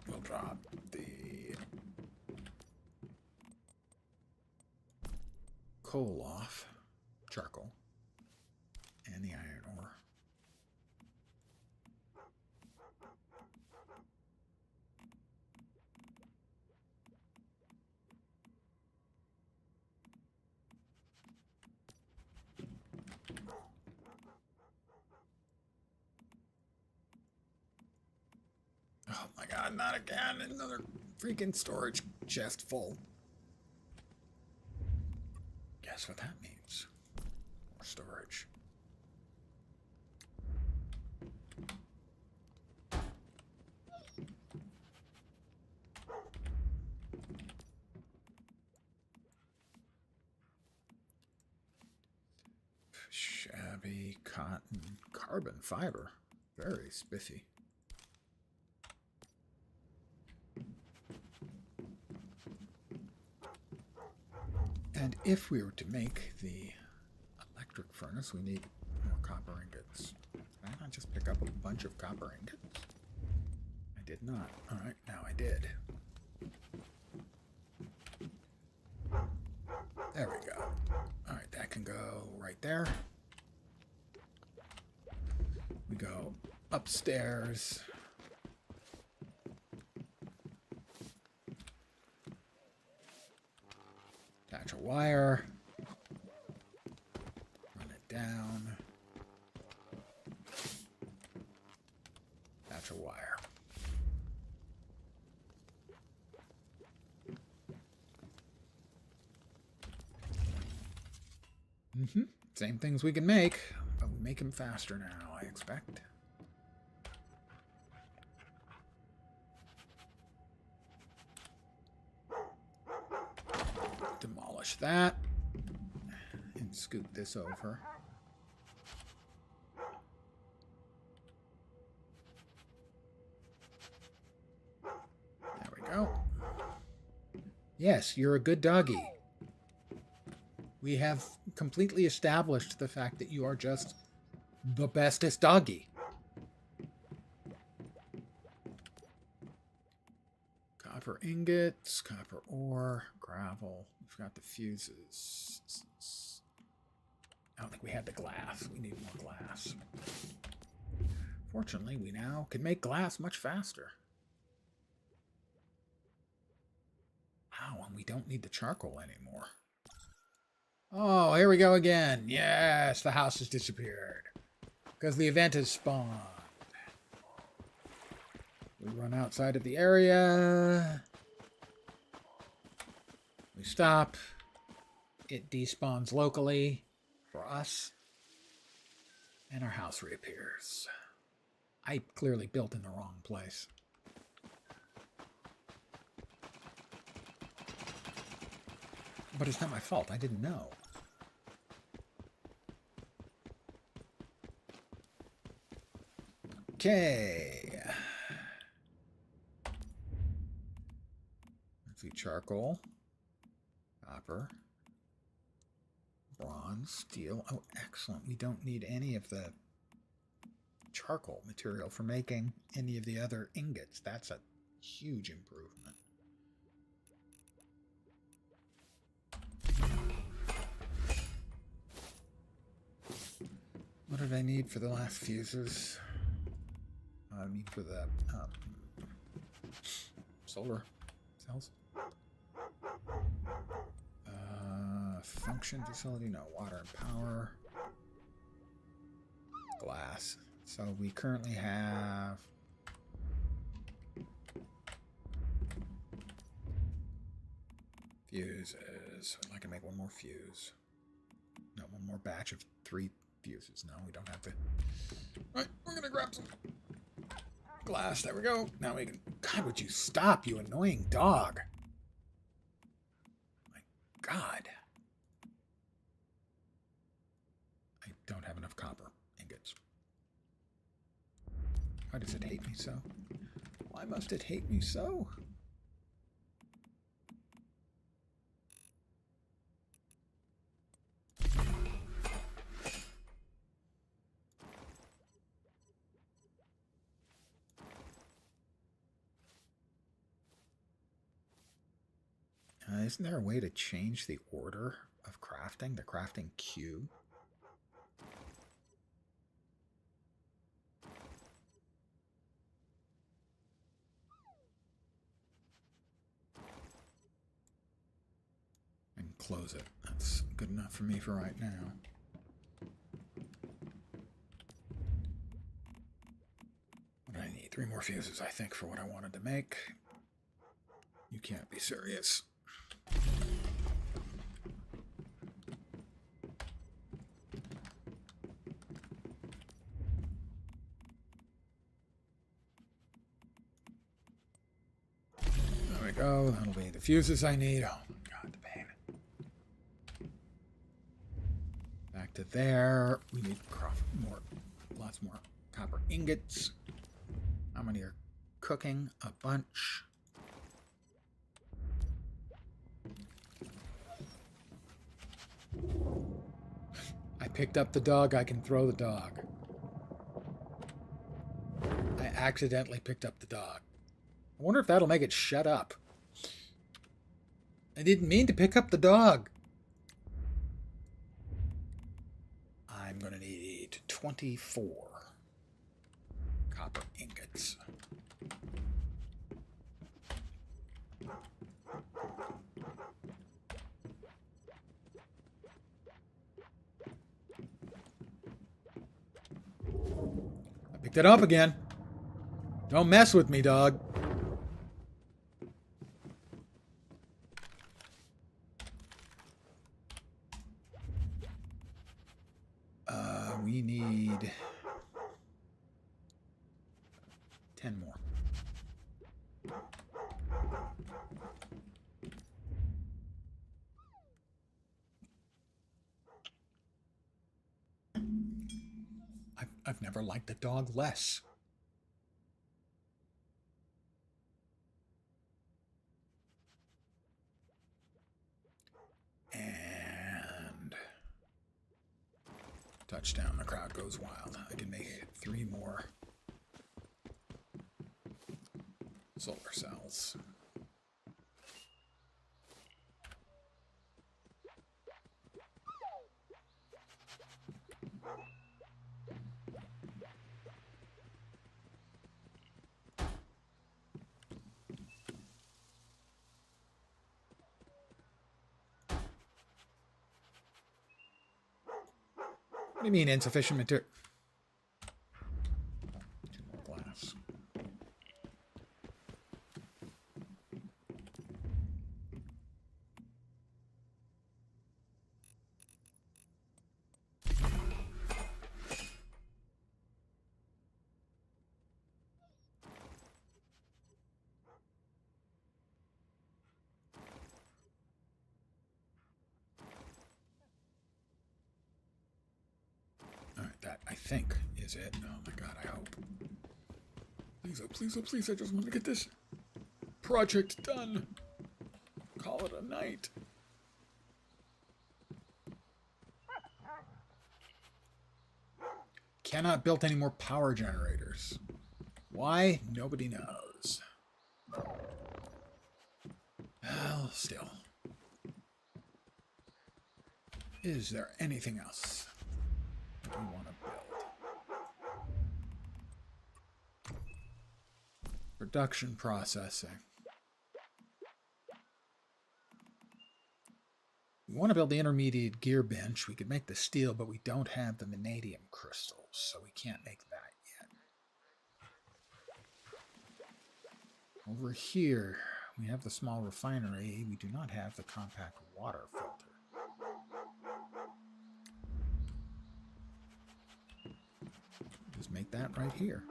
We'll drop the coal off, charcoal, and the iron ore. Oh my god, not again. Another freaking storage chest full. Guess what that means? More storage. Shabby cotton carbon fiber. Very spiffy. And if we were to make the electric furnace, we need more copper ingots. Did I not just pick up a bunch of copper ingots? I did not. All right, now I did. There we go. All right, that can go right there. We go upstairs. Attach a wire. Run it down. Attach a wire. Same things we can make, but we make them faster now, I expect. Demolish that. And scoot this over. There we go. Yes, you're a good doggy. We have completely established the fact that you are just the bestest doggy. Copper ingots, copper ore, gravel. We've got the fuses. I don't think we had the glass. We need more glass. Fortunately, we now can make glass much faster. Wow, and we don't need the charcoal anymore. Oh, here we go again. Yes, the house has disappeared. Because the event has spawned. We run outside of the area. We stop. It despawns locally for us. And our house reappears. I clearly built in the wrong place. But it's not my fault. I didn't know. Okay. Let's see. Charcoal. Copper. Bronze. Steel. Oh, excellent. We don't need any of the charcoal material for making any of the other ingots. That's a huge improvement. What did I need for the last fuses? I need for the solar cells. Function facility, no. Water and power. Glass. So we currently have fuses. I can make one more fuse. No, one more batch of 3 fuses. No, we don't have to. All right, we're gonna grab some glass. There we go. Now we can... God, would you stop, you annoying dog? My God. I don't have enough copper ingots. Why does it hate me so? Why must it hate me so? Isn't there a way to change the order of crafting, the crafting queue? And close it. That's good enough for me for right now. What do I need? 3 more fuses, I think, for what I wanted to make. You can't be serious. There we go. That'll be the fuses I need. Oh my God, the pain. Back to there. We need lots more copper ingots. How many are cooking? A bunch. I picked up the dog. I can throw the dog. I accidentally picked up the dog. I wonder if that'll make it shut up. I didn't mean to pick up the dog. I'm going to need 24 copper ingots. I picked it up again. Don't mess with me, dog. We need 10 more. I've never liked the dog less. And touchdown, the crowd goes wild. I can make 3 more solar cells. What do you mean insufficient material? 2 more glass. Alright, that, I think, is it. Oh my God, I hope. Please, oh please, oh please, I just want to get this project done. Call it a night. Cannot build any more power generators. Why? Nobody knows. Well, still. Is there anything else that we want to build? Production processing. We want to build the intermediate gear bench. We could make the steel, but we don't have the vanadium crystals, so we can't make that yet. Over here, we have the small refinery. We do not have the compact water filter. Just make that right here.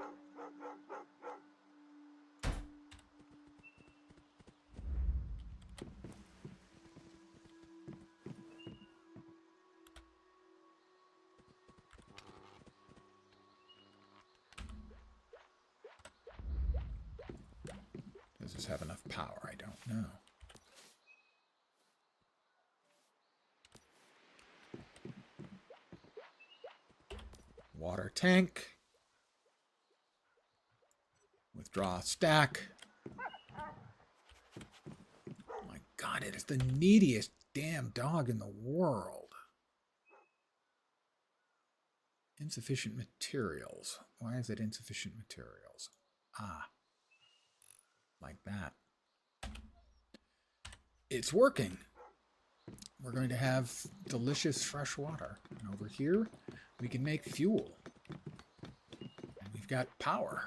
Does this have enough power? I don't know. Water tank. Withdraw stack. Oh my god, it is the neediest damn dog in the world. Insufficient materials. Why is it insufficient materials? Ah. Like that. It's working. We're going to have delicious fresh water. And over here, we can make fuel. And we've got power.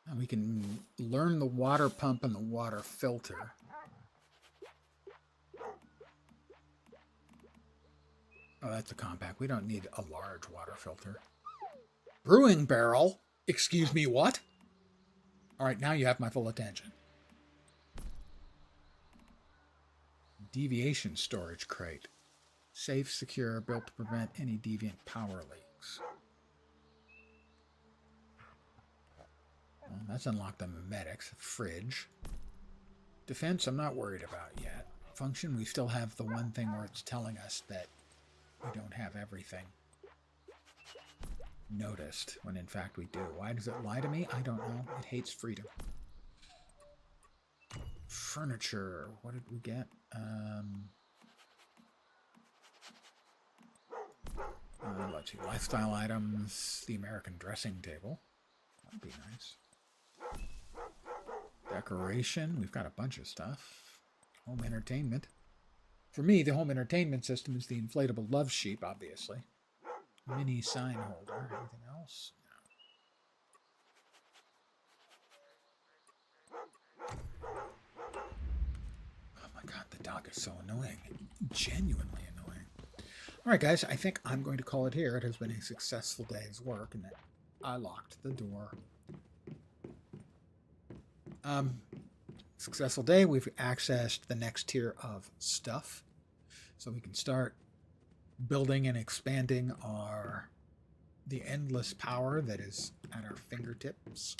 And we can learn the water pump and the water filter. Oh, that's a compact. We don't need a large water filter. Brewing barrel? Excuse me, what? All right, now you have my full attention. Deviation storage crate. Safe, secure, built to prevent any deviant power leaks. Well, that's unlocked on the medics. Fridge. Defense, I'm not worried about yet. Function, we still have the one thing where it's telling us that we don't have everything noticed, when in fact we do. Why does it lie to me? I don't know. It hates freedom. Furniture. What did we get? Let's see. Lifestyle items. The American dressing table. That'd be nice. Decoration. We've got a bunch of stuff. Home entertainment. For me, the home entertainment system is the inflatable love sheep, obviously. Mini sign holder. Anything else? No. Oh my god, the dog is so annoying. Genuinely annoying. Alright guys, I think I'm going to call it here. It has been a successful day's work, and I locked the door. Successful day. We've accessed the next tier of stuff. So we can start building and expanding the endless power that is at our fingertips.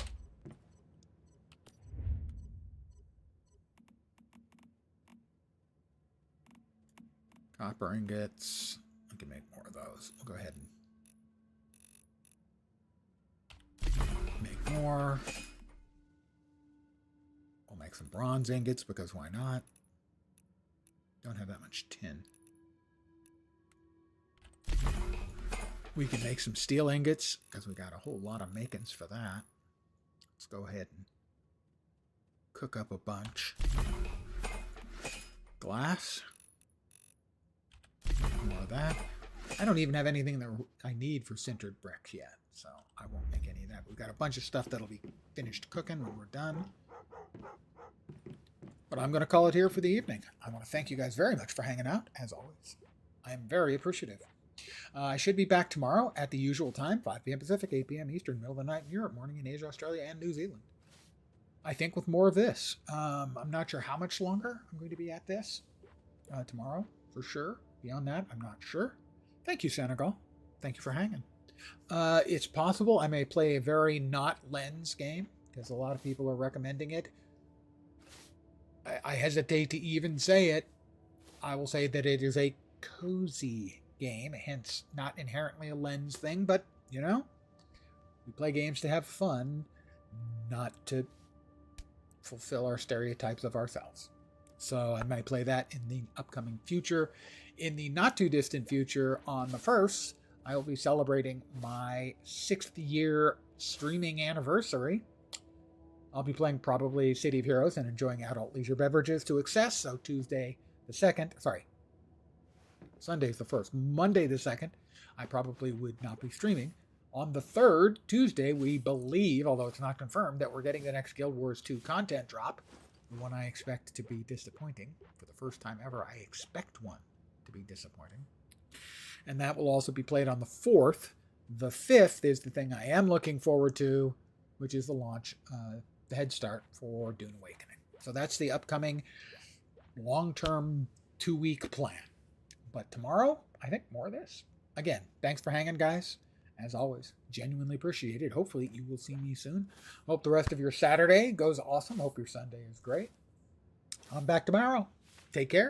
Copper ingots. I can make more of those. We'll go ahead and make more. We'll make some bronze ingots because why not? Don't have that much tin. We can make some steel ingots because we got a whole lot of makings for that. Let's go ahead and cook up a bunch. Glass. More of that. I don't even have anything that I need for sintered brick yet, so I won't make any of that. We've got a bunch of stuff that'll be finished cooking when we're done. But I'm going to call it here for the evening. I want to thank you guys very much for hanging out, as always. I am very appreciative. I should be back tomorrow at the usual time, 5 p.m. Pacific, 8 p.m. Eastern, middle of the night in Europe, morning in Asia, Australia, and New Zealand. I think with more of this. I'm not sure how much longer I'm going to be at this tomorrow, for sure. Beyond that, I'm not sure. Thank you, Senegal. Thank you for hanging. It's possible I may play a very not lens game, because a lot of people are recommending it. I hesitate to even say it. I will say that it is a cozy game, hence not inherently a lens thing, but, you know, we play games to have fun, not to fulfill our stereotypes of ourselves. So I might play that in the upcoming future. In the not too distant future, on the 1st, I will be celebrating my 6th year streaming anniversary. I'll be playing probably City of Heroes and enjoying adult leisure beverages to excess. So Sunday's the 1st. Monday the 2nd, I probably would not be streaming. On the 3rd, Tuesday, we believe, although it's not confirmed, that we're getting the next Guild Wars 2 content drop. One I expect to be disappointing. For the first time ever, I expect one to be disappointing. And that will also be played on the 4th. The 5th is the thing I am looking forward to, which is the launch, the head start for Dune Awakening. So that's the upcoming long-term 2-week plan. But tomorrow, I think more of this. again, thanks for hanging, guys. As always, genuinely appreciated. Hopefully, you will see me soon. Hope the rest of your Saturday goes awesome. Hope your Sunday is great. I'm back tomorrow. Take care.